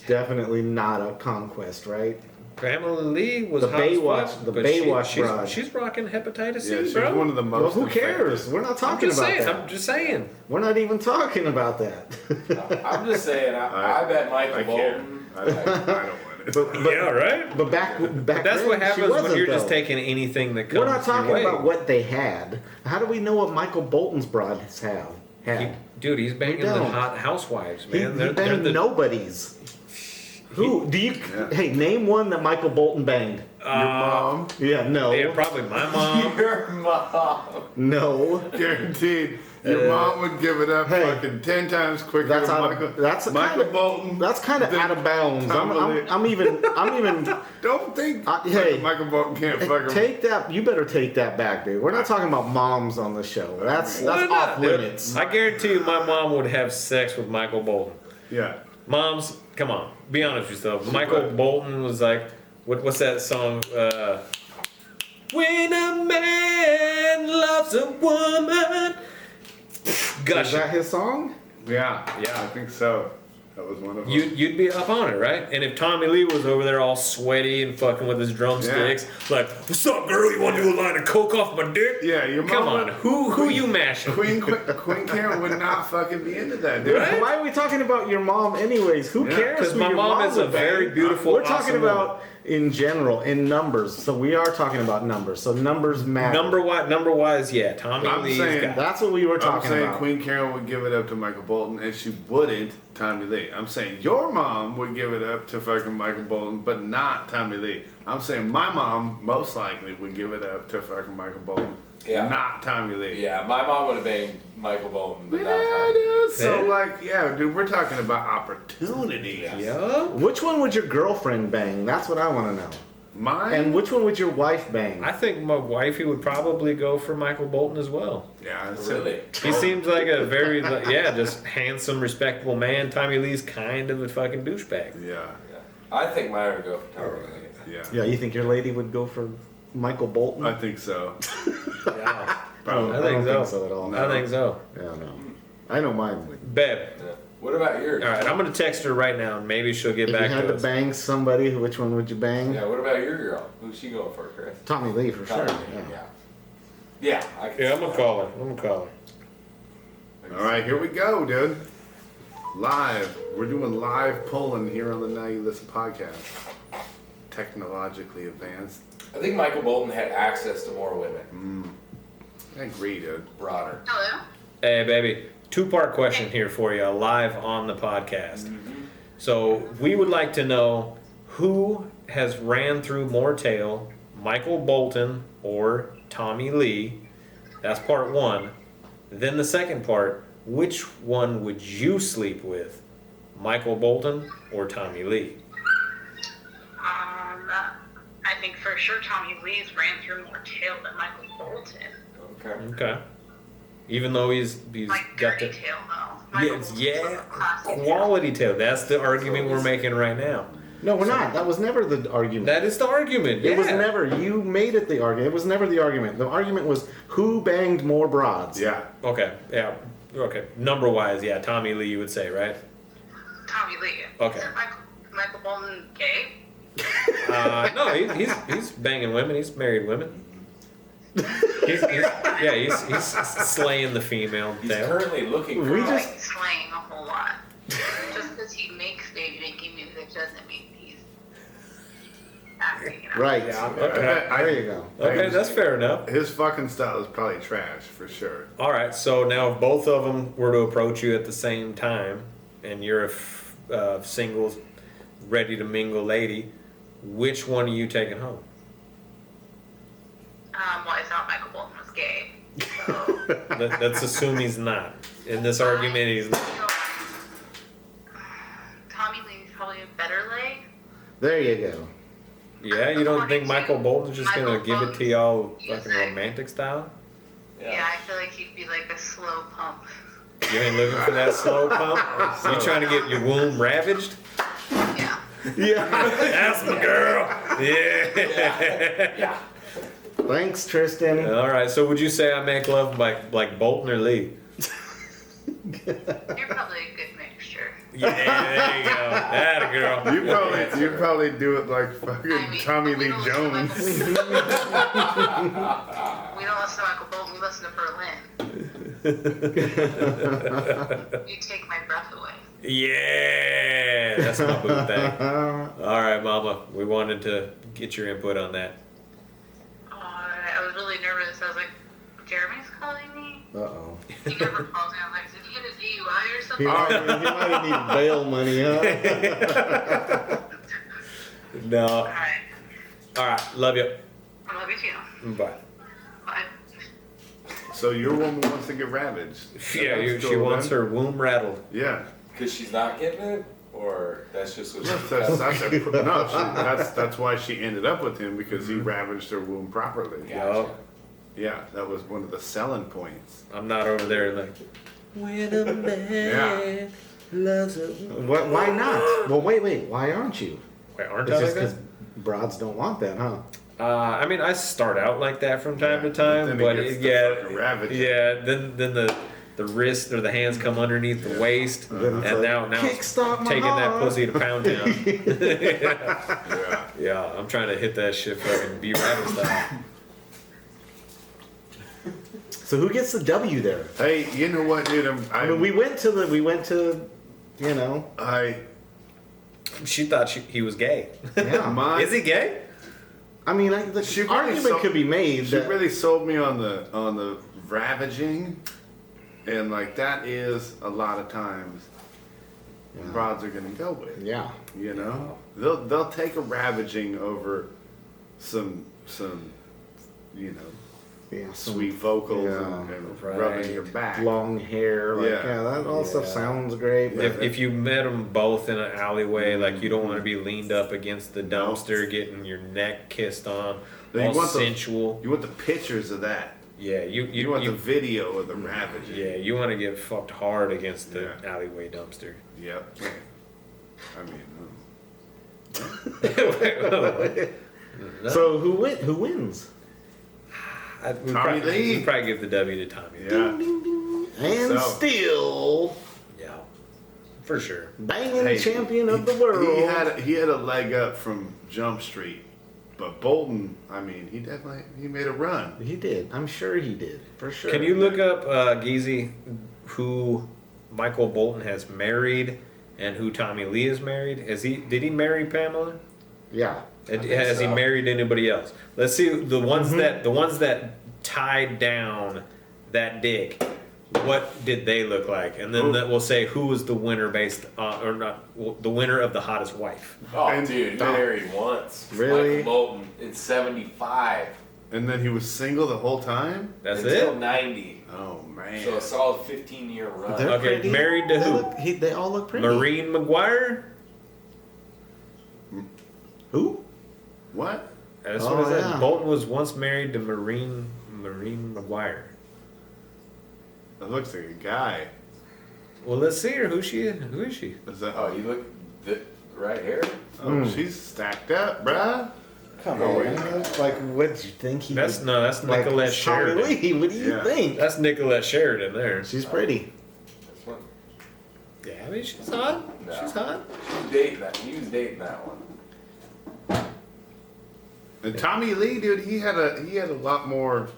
definitely not a conquest, right? Pamela Lee was The hot as Baywatch- fuck, the but Baywatch broad. she's rocking hepatitis Yeah, C, she's bro. one of the most. Well, who cares? effective. We're not I'm talking just about saying. that. I'm just saying. We're not even talking about that. I'm just saying, I bet Michael I care. Bolton. I don't want it. Yeah, right. But back But that's then, what she happens when wasn't, you're just though. taking anything that comes. We're not talking your way. about what they had. How do we know what Michael Bolton's broads had? Dude, he's banging the don't. hot housewives, He, man. he They're banged the, nobodies. Who do you? Yeah. Hey, name one that Michael Bolton banged. Your mom, Yeah, no, yeah, probably my mom. Your mom. no. guaranteed. Your mom would give it up Hey, fucking 10 times quicker That's than out Michael. of, that's Michael kind of, Bolton. That's kind of than out of bounds. Tommy Lee. I'm even. Don't think Hey, Michael Bolton can't fuck him. Take that. You better take that back, dude. We're not talking about moms on the show. That's Why not, off dude? limits. I guarantee you, my mom would have sex with Michael Bolton. Yeah. Moms, come on, be honest with yourself. Michael Bolton was like, what's that song? When a man loves a woman. Is Gushing. that his song? Yeah. Yeah. I think so. That was one of them. You'd be up on it, right? And if Tommy Lee was over there all sweaty and fucking with his drumsticks, like, what's up, girl? You want to do a line of coke off my dick? Yeah, your mom. Come on, would- who you mashing? Queen Karen would not fucking be into that, dude. Right? Why are we talking about your mom, anyways? Who Yeah, cares? Because who my your mom is a would bang? very beautiful. We're talking awesome about woman. in general, in numbers. So we are talking about numbers. So numbers matter. number wise, yeah. Tommy I'm Lee's saying- got. That's what we were I'm talking saying about. Queen Karen would give it up to Michael Bolton, and she wouldn't Tommy Lee. I'm saying your mom would give it up to fucking Michael Bolton, but not Tommy Lee. I'm saying my mom most likely would give it up to fucking Michael Bolton, Yeah. not Tommy Lee. Yeah, my mom would have banged Michael Bolton, but not Yeah, Tommy. dude. So Yeah. like, yeah, dude, we're talking about opportunities. Yeah. Yeah. Which one would your girlfriend bang? That's what I want to know. Mine. And which one would your wife bang? I think my wifey would probably go for Michael Bolton as well. yeah, that's Really? it. He seems like a very, just handsome, respectable man. Tommy Lee's kind of a fucking douchebag. Yeah, Yeah. I think mine would go for Tommy Lee. yeah. Yeah, you think your lady would go for Michael Bolton? I think so. Yeah. Probably. I I think don't so. think so at all. I think so. Yeah, no. I know mine would. Babe. Yeah. What about yours? All right, I'm gonna text her right now, and maybe she'll get If you back had to to us. bang somebody, which one would you bang? Yeah, what about your girl? Who's she going for, Chris? Tommy Lee for sure. Tommy Lee, Yeah. Yeah, I can Yeah, see I'm gonna that. call her. I'm gonna call her. All right, here we go, dude. Live. We're doing live polling here on the Now You Listen podcast. technologically advanced. I think Michael Bolton had access to more women. I agree, dude. Broader. Hello? Hey, baby. 2-part question here for you, live on the podcast. So we would like to know who has ran through more tail, Michael Bolton or Tommy Lee. That's part 1. Then the second part, which one would you sleep with, Michael Bolton or Tommy Lee? I think for sure Tommy Lee's ran through more tail than Michael Bolton. Okay. Even though he's Like got dirty the tail though. Michael Bolton's yeah classy tail. quality tail. That's the argument we're making right now. No, we're not. That was never the argument. That is the argument. It was yeah. never. You made it the argument. It was never the argument. The argument was who banged more broads. Yeah. Okay. Yeah. Okay. Number wise, yeah. Tommy Lee, you would say, right? Tommy Lee. Okay. Is Michael Bolton gay? No, he's banging women. He's married women. He's slaying the female He's tail. currently looking for We I just- like slaying a whole lot. Just because he makes baby making music doesn't mean he's acting. Right. Okay. There you go. Okay, that's fair enough. His fucking style is probably trash for sure. All right. So now, if both of them were to approach you at the same time, and you're a single, ready to mingle lady, which one are you taking home? Well, I thought Michael Bolton was gay. So, Let's assume he's not. In this argument, he's not. Tommy Lee's probably a better leg. There you go. Yeah, you don't think Michael Bolton's just gonna Michael give it to y'all Bolton's fucking music. romantic style? Yeah, I feel like he'd be like a slow pump. You ain't looking for that slow pump? You trying to get your womb ravaged? Yeah. Yeah. That's my girl. Yeah. Thanks, Tristan. All right. So would you say I make love like Bolton or Lee? You're probably a good mixture. Yeah, there you go. That a girl. You probably do it like fucking I mean, Tommy we Lee don't Jones. listen to we don't listen to Michael Bolton, we listen to Berlin. You take my breath away. Yeah, that's my boo thing. All right, Mama. We wanted to get your input on that. I was really nervous. I was like, Jeremy's calling me? Uh-oh. He never calls me. I'm like, did he get a DUI or He something? might have needed bail money, huh? No. Alright. All right. Love you. I love you too. Bye. Bye. So your woman wants to get ravaged. Yeah, That's she cool, wants man. her womb rattled. Yeah. Because she's not getting it? Or that's just what she That's why she ended up with him, because he ravaged her womb properly. Yup. Yeah, that was one of the selling points. I'm not over there like. When a man loves a. Why not? Well, wait. Why aren't you? Wait, aren't It's I just like because broads don't want that, huh? that? I mean, I start out like that from time Yeah, to time, then but it gets yeah, the fucking ravage. yeah. Then the wrist or the hands come underneath the waist, Then it's and like, now it's "Kickstart my taking that heart." pussy to Pound Town. Yeah. Yeah, I'm trying to hit that shit fucking B Rattle style. So who gets the W there? Hey, you know what, dude? I mean, we went to, you know, She thought he was gay. yeah. Is he gay? I mean, the She really argument sold- could be made She that really sold me on the ravaging, and like that is a lot of times broads are gonna go with. yeah. You know, they'll take a ravaging over some you know Yeah, some sweet vocals yeah, and right. rubbing your back. long hair, like Yeah. that all stuff Yeah. sounds great. But If you met them both in an alleyway, like you don't want to be leaned up against the dumpster, getting your neck kissed on, No, you all want the- sensual. You want the pictures of that. Yeah, You want the video of the ravaging. yeah, you want to get fucked hard against the Yeah. alleyway dumpster. Yep. I mean, so who wins? Tommy probably, Lee. we'd probably give the W to Tommy. yeah. And So- still Yeah, for sure. banging Hey, champion of the world. He had a leg up from Jump Street, but Bolton, I mean, he made a run. He did. I'm sure he did. For sure. Can you look up, Geezy, who Michael Bolton has married and who Tommy Lee is married? Did he marry Pamela? Yeah. Has he married anybody else? Let's see the ones that tied down that dick. What did they look like? And then we'll say who was the winner the winner of the hottest wife. Oh, dude, he married once. Really? Michael Bolton in 75. And then he was single the whole time? That's until it? 90. Oh, man. So a solid 15-year run. They're Okay, pretty. married to who? They all look pretty. Maureen McGuire? Who? What? That's Oh, what it said. yeah. Bolton was once married to Maureen McGuire. That looks like a guy. Well, let's see her. Who is she? Is that? Oh, you look right here? Oh, she's stacked up, bruh. Come on. Like, what did you think he That's would- Nicolette Tommy Sheridan. Lee, what do you Yeah. think? That's Nicolette Sheridan there. She's pretty. This one? Yeah, I mean she's hot. No. She's hot. He was dating that one. And Tommy Lee, dude, he had a lot more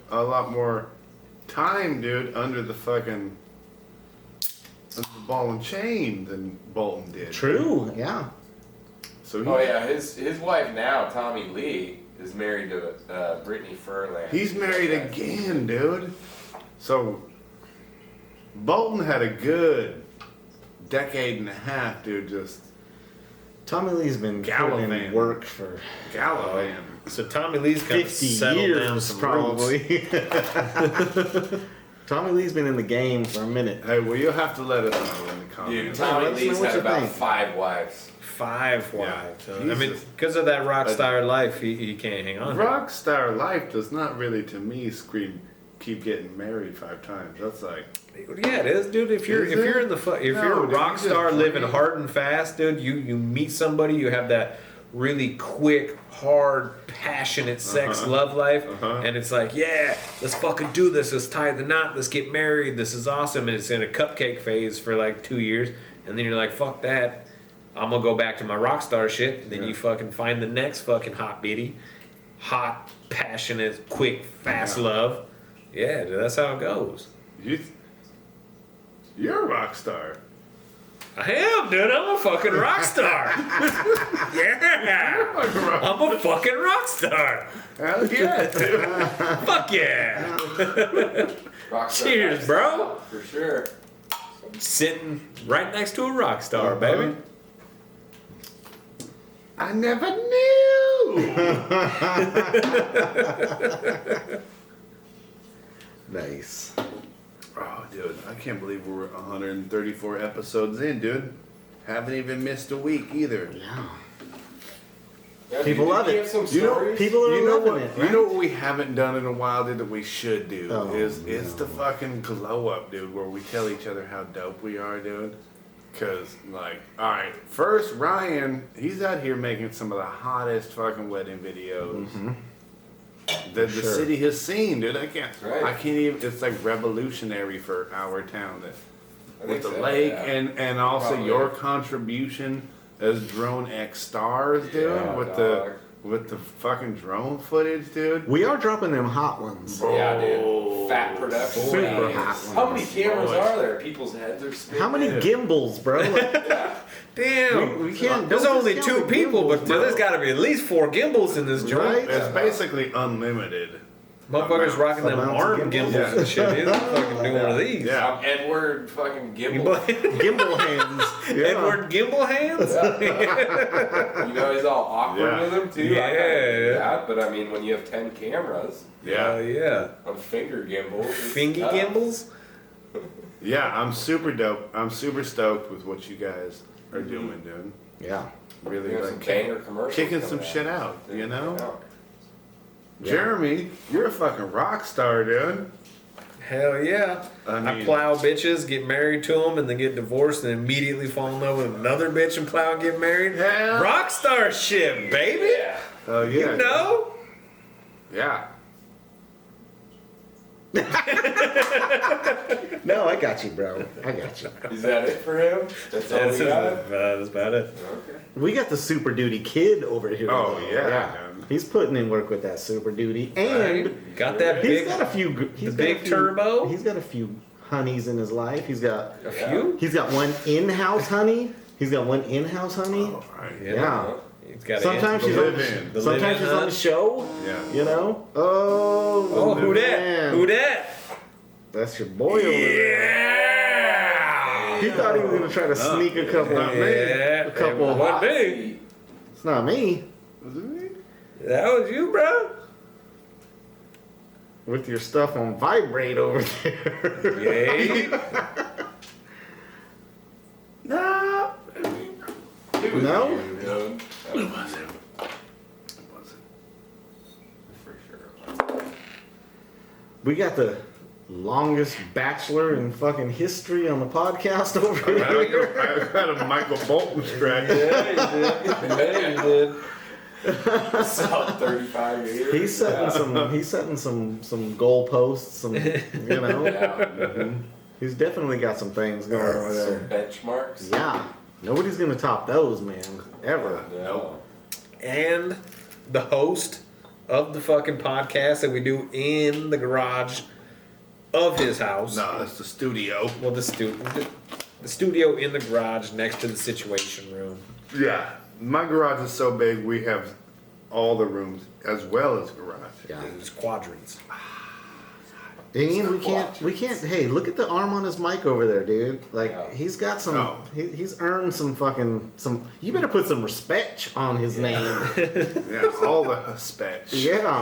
time, dude, under the ball and chain than Bolton did. True, yeah. So he, Oh yeah, his wife now, Tommy Lee, is married to Brittany Furlan. he's married again, dude. So Bolton had a good decade and a half, dude, just Tommy Lee's been putting in Gallivanting. work for gallivanting. So Tommy Lee's kind of 50 settled down years, some probably. Tommy Lee's been in the game for a minute. Hey, well, you'll have to let us know in the Dude, comments. Tommy let us know Lee's what had you about think. 5 wives. 5 wives. Yeah. I mean, Jesus. because of that rock star life, he can't hang on. Rockstar life does not really, to me, scream keep getting married 5 times. That's like, Yeah, it is, dude. If you're Is if it? you're in the if No, you're a dude, you rock just star living dream. hard and fast, dude, you meet somebody, you have that really quick, hard, passionate sex love life, and it's like, yeah, let's fucking do this. Let's tie the knot. Let's get married. This is awesome. And it's in a cupcake phase for like 2 years, and then you're like, fuck that. I'm gonna go back to my rock star shit. And then you fucking find the next fucking hot bitty, hot, passionate, quick, fast love. Yeah, dude, that's how it goes. you're a rock star. I am, dude. I'm a fucking rock star. Yeah. I'm a fucking rock star. Hell yeah, dude. Fuck yeah. Rockstar Cheers, lifestyle, bro. For sure. Sitting right next to a rock star, baby. I never knew. Nice. Oh, dude, I can't believe we're 134 episodes in, dude. Haven't even missed a week either. Yeah. Yeah, People love you it. have some You know, stories? People are You know loving what? it. You Right? know what we haven't done in a while, dude, that we should do Oh, is no. it's the fucking glow up, dude, where we tell each other how dope we are, dude. Cause like, all right, first Ryan, he's out here making some of the hottest fucking wedding videos that the Sure. city has seen, dude. I can't even. It's like revolutionary for our town that I with think the so, lake yeah. and also Probably. your contribution as Drone X Stars, dude, Yeah, with dog. the fucking drone footage, dude. We are dropping them hot ones. Yeah, dude. Fat production. Super values. hot How ones. many cameras Boy. are there? People's heads are spinning. How many gimbals, bro? Like, Yeah. Damn. we can't. There's don't only discount 2 the people, gimbals, but bro. there's got to be at least 4 gimbals in this joint. Right? It's basically unlimited. Motherfuckers rocking them Amounts of arm gimbals. gimbals and shit. He's fucking do one of these. Yeah. Edward fucking Gimbal. Gimbal hands. Yeah. Edward Gimbal hands? You know, he's all awkward Yeah. with them too. I kinda do that, but I mean, when you have 10 cameras Hell yeah. on finger gimbals, it's Fingy tough. gimbals? Yeah, I'm super dope. I'm super stoked with what you guys are doing, dude. Yeah. Really, We have like some banger commercials kicking some coming shit out, you know? Yeah. Jeremy, you're a fucking rock star, dude. Hell yeah. I I mean- plow bitches, get married to them, and then get divorced, and immediately fall in love with another bitch and plow and get married. Hell. Rockstar shit, baby. Yeah. Oh yeah. You know? Yeah. No, I got you, bro. I got you. Is that it for him? That's all we got? That's about it. Okay. We got the Super Duty kid over here. Oh, though. yeah, man. He's putting in work with that Super Duty, and Got that he's big, got a few. He's got big a few, turbo? He's got a few honeys in his life. He's got. a few? He's got one in-house honey. He's got one in-house honey. All right. Yeah. He's got Sometimes she's on the show. Yeah. You know? Oh, who that? man. Who that? That's your boy over there. He thought he was going to try to sneak a couple. Yeah, A couple. it wasn't me. It's not me. Was it me? That was you, bro. With your stuff on vibrate over there. Yay. No. No? Dude. It wasn't. For sure. We got the longest bachelor in fucking history on the podcast over here. I got a Michael Bolton stretch. Yeah, you did. So 35 years. He's setting some goalposts, some you know. Yeah. He's definitely got some things going over Some there. benchmarks. Yeah. Nobody's gonna top those, man. Ever. No. And the host of the fucking podcast that we do in the garage of his house. No, that's the studio. Well, the studio in the garage next to the situation room. Yeah. My garage is so big, we have all the rooms as well as garage. Yeah. There's quadrants. Dean, we can't. Hey, look at the arm on his mic over there, dude. Like Yeah. he's got some. Oh. He's earned some fucking some. You better put some respect on his name. Yeah, all the specs. Yeah.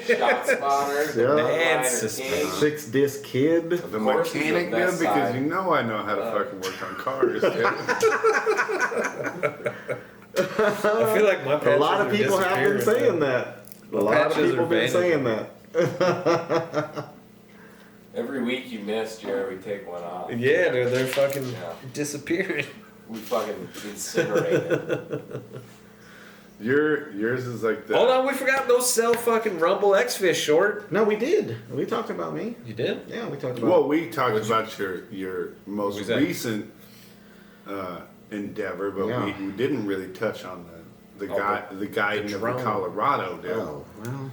Shot spotter. Yeah. Mad Liner suspense. king. 6-disc kid. The Of course he's mechanic the did best because side. you know I know how to fucking work on cars. Dude. I feel like my A patches lot of are people have been disappearing, saying man. that. A lot of patches people are been saying vanishing. that. Every week you miss, Jared, we take one off. Yeah, dude, they're fucking Yeah. disappearing. We fucking incinerate it. Yours is like the. Hold on, we forgot those sell fucking Rumble X-Fish short. No, we did. We talked about me. You did? Yeah, we talked about. Well, we talked about your most was that? recent endeavor, but Yeah. we didn't really touch on the guiding of the drone. Colorado, dude. Oh well.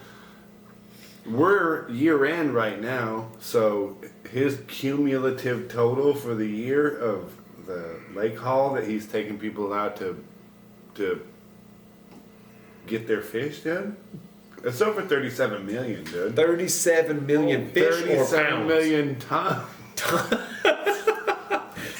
We're year end right now, so his cumulative total for the year of the lake haul that he's taking people out to get their fish, dude. It's over 37 million, dude. 37 million fish or 37 pounds. million tons.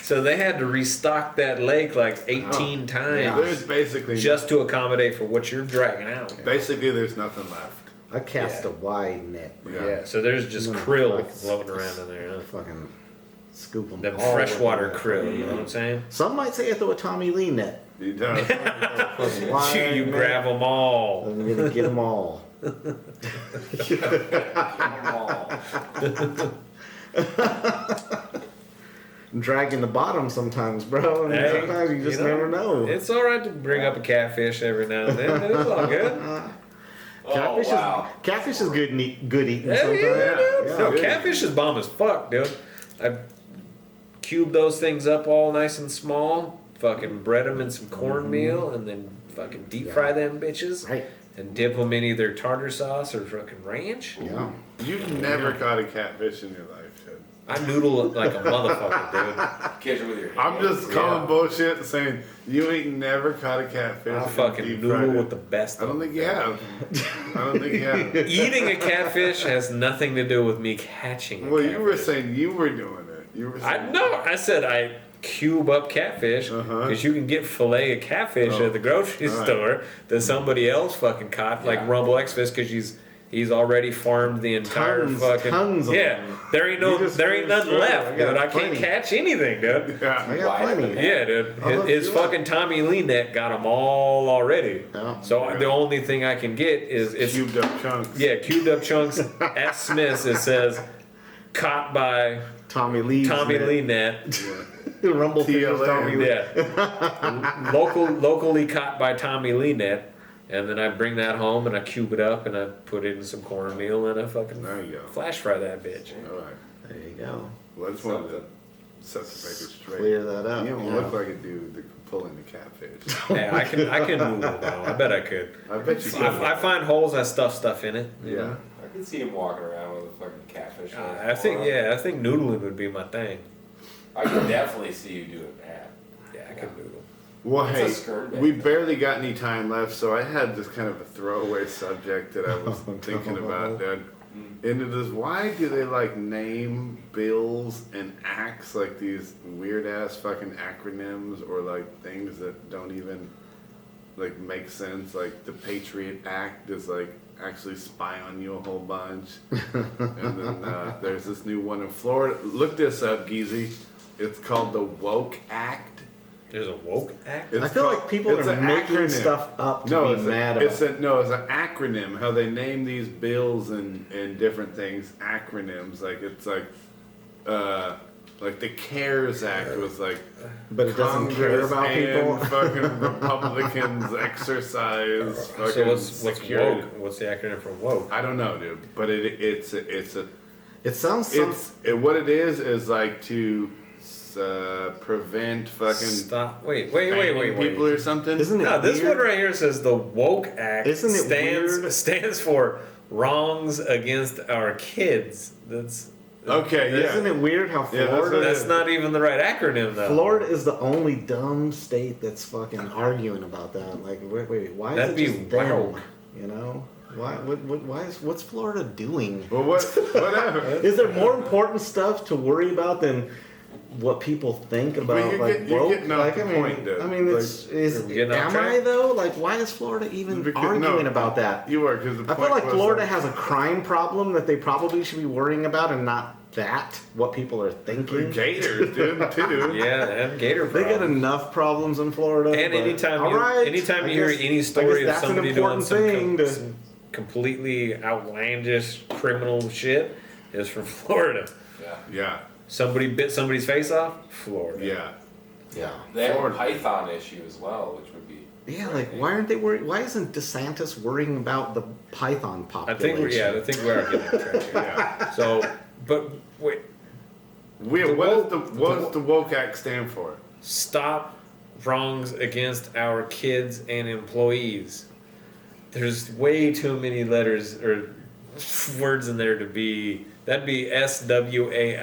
So they had to restock that lake like 18 times There's basically just to accommodate for what you're dragging out. basically there's nothing left. I cast Yeah. a wide net. Yeah, so there's just Mm, krill like- floating around in there. Huh? Fucking scoop them. Them freshwater krill, you know what I'm saying? Some might say I throw a Tommy Lee net. He does. Fucking wide You net. grab them all. I'm gonna get them all. I'm dragging the bottom sometimes, bro. And Hey, sometimes you just never know. It's all right to bring up a catfish every now and then. It's all good. Catfish, Oh, wow. catfish is good, good eating Hell sometimes. yeah, dude. Yeah. No, good. catfish is bomb as fuck, dude. I cube those things up all nice and small, fucking bread them in some cornmeal, and then fucking deep fry them bitches, Right. and dip them in either tartar sauce or fucking ranch. Yeah. You've never caught a catfish in your life, dude. I noodle like a motherfucker, dude. Catch it with your I'm hands. just calling bullshit and saying you ain't never caught a catfish. I and fucking deep noodle fried it. with the best I of don't them. think you have. I don't think you have. Eating a catfish has nothing to do with me catching a Well, catfish. you were saying you were doing it. You were saying I said I cube up catfish because Uh-huh. you can get fillet of catfish Oh. at the grocery All right. store that somebody else fucking caught, like Yeah. Rumble X-Fish, because he's already farmed the entire fucking tons of yeah. them. There ain't You just there ain't nothing finished, left, I got dude. I can't plenty. catch anything, dude. Yeah. I got plenty. Yeah, dude. I'll hook His you fucking Tommy Lee net got them all already. Yeah. So Yeah. the only thing I can get is it's Cubed up chunks. yeah, cubed up chunks at Smith's. It says caught by Tommy Lee. Tommy Lee net. Rumble Fingers TLA. Tommy Lee. Yeah. Locally caught by Tommy Lee net. And then I bring that home and I cube it up and I put it in some cornmeal and I fucking There you go. flash fry that bitch. All right. There you go. Well, I just wanted to set the record straight. Clear that up. You don't yeah. look like a dude that could pull in the catfish. Yeah, I can noodle though. I bet I could. I bet you could. I find holes, I stuff in it. you Yeah. know. I can see him walking around with a fucking catfish. on his I think forearm. I think noodling would be my thing. I can definitely see you doing that. Yeah, I could noodle. Well, It's hey, a skirt band, we though. barely got any time left, so I had this kind of a throwaway subject that I was thinking about, dude. And it is, why do they like name bills and acts like these weird ass fucking acronyms or like things that don't even like make sense? Like the Patriot Act is like actually spy on you a whole bunch. And then there's this new one in Florida. Look this up, Geezy. It's called the Woke Act. There's a woke act? It's I feel like people it's are an making acronym. stuff up to be mad about. It's an acronym. How they name these bills and different things acronyms. Like it's like the CARES Act was like, But it doesn't care Congress about and people. fucking Republicans exercise fucking So what's security. woke? What's the acronym for woke? I don't know, dude. But it's It sounds some, what it is like to prevent fucking Stop. Wait. people or something. isn't it No, this weird? one right here says the Woke Act Isn't it weird? stands for wrongs against our kids. That's Okay, yeah. Isn't it weird how Yeah, that's Florida? what that's not even the right acronym though. Florida is the only dumb state that's fucking arguing about that. Like, wait, why is That'd it be just them? wild. You know, what's Florida doing? Well, whatever. Is there more important stuff to worry about than what people think about? you're Like, you're woke? getting off Like, the I mean, point, dude. I mean, Like, We're getting off am track? I though? Like, why is Florida even Because- arguing no, about that? You are, because the I point feel like was Florida that- has a crime problem that they probably should be worrying about, and not that what people are thinking. Gators, dude, too. Yeah, and Gator They got problem. enough problems in Florida. And but- anytime all you right, anytime I you hear guess- any I story guess of that's an somebody doing important thing to- some completely outlandish criminal shit is from Florida. Yeah. Yeah, Somebody bit somebody's face off, Florida. yeah. Yeah. They have a Florida. python issue as well, which would be. Yeah, like why aren't they worried? Why isn't DeSantis worrying about the python I population? think we are getting off track here. Yeah. So, but wait, What does the Woke Act stand for? stop wrongs against our kids and employees. There's way too many letters or words in there to be. That'd be SWA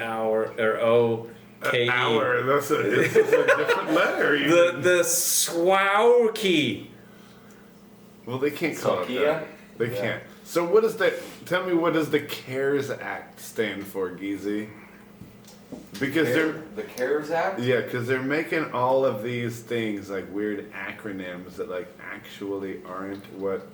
or OKE. Hour. It's a different letter. The Swauki. Well, they can't call it Sokia? that. They Yeah. can't. So what is the? Tell me, what does the CARES Act stand for, Geezy? Because The CARES Act? because they're making all of these things like weird acronyms that like actually aren't what.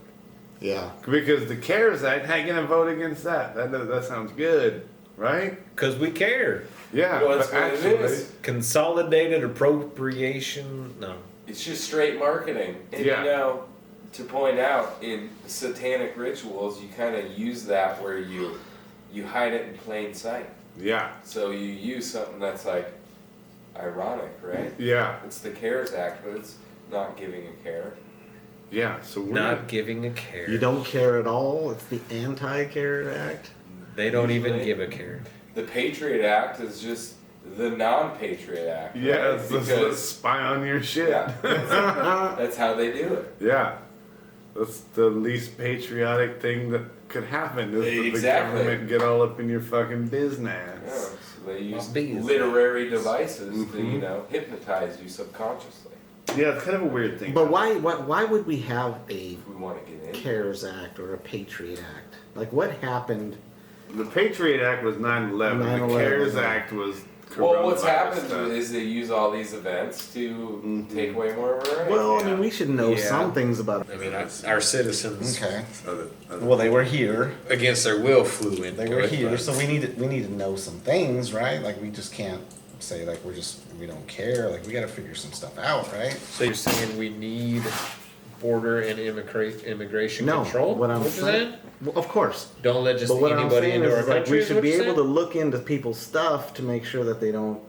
Yeah. Because the CARES Act, how you gonna vote against that? That sounds good, right? Because we care. Yeah, Well, that's but what it actually, is. Consolidated appropriation. No. It's just straight marketing. And Yeah. you know, to point out, in satanic rituals, you kind of use that where you hide it in plain sight. yeah, So you use something that's like ironic, right? yeah, It's the CARES Act, but it's not giving a care. yeah. So we're Not giving a care. You don't care at all. It's the Anti-CARES Act. They don't even Usually. give a care. The Patriot Act is just the non-Patriot Act. yeah, right? it's the Because spy on your shit. yeah, that's how they do it. Yeah. That's the least patriotic thing that could happen is that Exactly. the government get all up in your fucking business. Yeah, so they use Business. literary devices to, Mhm. hypnotize you subconsciously. Yeah, it's kind of a weird thing. But why would we have a If we want to get in. CARES Act or a Patriot Act? Like, what happened? The Patriot Act was 9/11. The 9/11, CARES yeah. Act was Well, what's coronavirus happened stuff. is they use all these events to take away more of our rights. Well, I mean, we should know Yeah. some things about I mean, our citizens, Okay. Other- Well, they were here. against their will, flew in. They were here, so we need to know some things, right? Like, we just can't say like we don't care. Like, we got to figure some stuff out, right? So you're saying we need border and immigration No, control? what I'm you're saying, well, of course. Don't let just But what I'm anybody saying into is, our is like country. we is should what be you're able saying? to look into people's stuff to make sure that they don't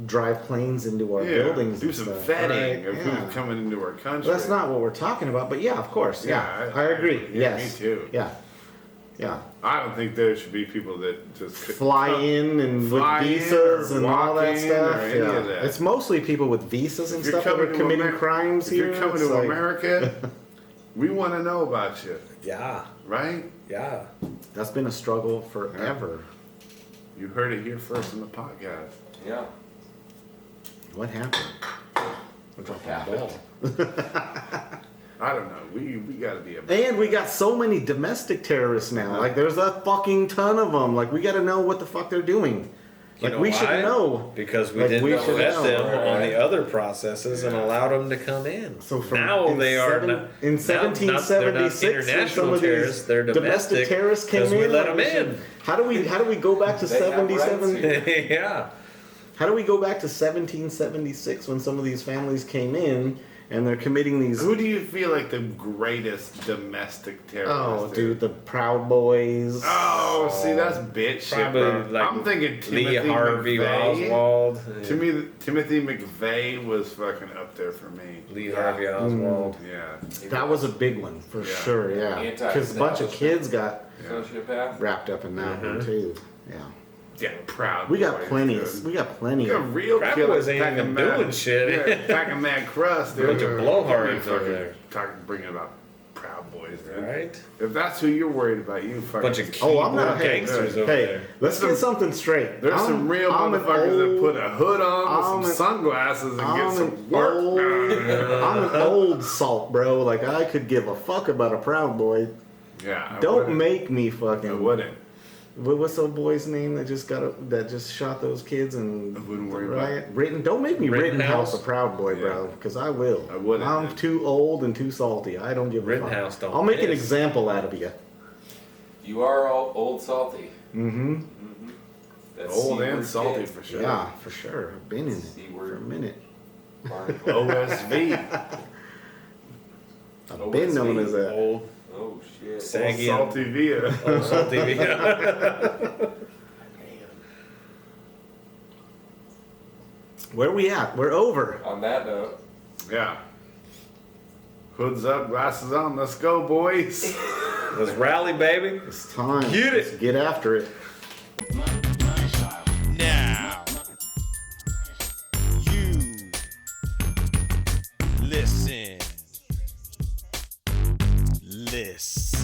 drive planes into our Yeah, buildings. do and some stuff, vetting right? of Yeah. who's coming into our country. That's not what we're talking about, but yeah, of course. Yeah, I agree. Yeah, Yes. me too. Yeah. Yeah. I don't think there should be people that just Fly in and with Fly in visas or and all walk that in stuff. or any Yeah. of that. It's mostly people with visas and If you're stuff that are coming to committing Amer- crimes If here. you're coming It's to like- America, we want to know about you, Yeah, right? yeah. That's been a struggle forever. You heard it here first in the podcast. Yeah. What happened? fucking ball. I don't know. We got to be able. And we got so many domestic terrorists now. Like, there's a fucking ton of them. Like, we got to know what the fuck they're doing. You Like, know we should why? know. Because we Like, didn't we vet should know. them on Right. the other processes and allowed them to come in. So from now in they are seven- not, in now, 1776 they're not when some international of terrorists. these They're domestic terrorists came because in. we let like, them in. How do we go back to They have rights 77? here. Yeah. How do we go back to 1776 when some of these families came in and they're committing these? Who do you feel like the greatest domestic terrorist? Oh, is? dude, the Proud Boys. Oh, see, that's bitch shit, Probably bro. like I'm thinking Timothy Lee Harvey McVeigh. Oswald. To me, Timothy McVeigh was fucking up there for me. Lee Yeah. Harvey Oswald. Yeah. That was a big one for Yeah. sure. Yeah, because a bunch of kids got Sociopath. wrapped up in that one too. Yeah, Yeah, Proud we got Boys, plenty. dude. We got plenty. We got Of, real Proud killers Boys ain't packing even mad- doing shit. Yeah, packing mad crust, dude. Bunch of blowhards Fucking over there. Bringing about Proud Boys, dude. Right? If that's who you're worried about, you fucking. Bunch of I'm not. keyboard Hey, gangsters over hey, there. let's get something straight. There's some real I'm an motherfuckers that old- put a hood on I'm with an- some sunglasses and I'm get some an work old- done. I'm an old salt, bro. Like I could give a fuck about a Proud Boy. Yeah, I Don't wouldn't. make me I fucking. wouldn't. What's the boy's name that just shot those kids and I wouldn't worry about riot? Don't make me Rittenhouse? Rittenhouse a Proud Boy, bro, because I will. I wouldn't. I'm too old and too salty. I don't give a Rittenhouse fuck. don't I'll make an miss. example out of you. You are all old salty. Mm-hmm. That's Old C-word and salty kid. for sure. Yeah, for sure. I've been in it C-word. for a minute. Barnacle. OSV. I've been known as that. Old Oh shit. saggy Old salty Via. Old salty. Yeah. Where we at? We're over. On that note, Yeah. Hoods up, glasses on. Let's go, boys. Let's rally, baby. It's time. Get it. Let's get after it. Now, you listen. Listen.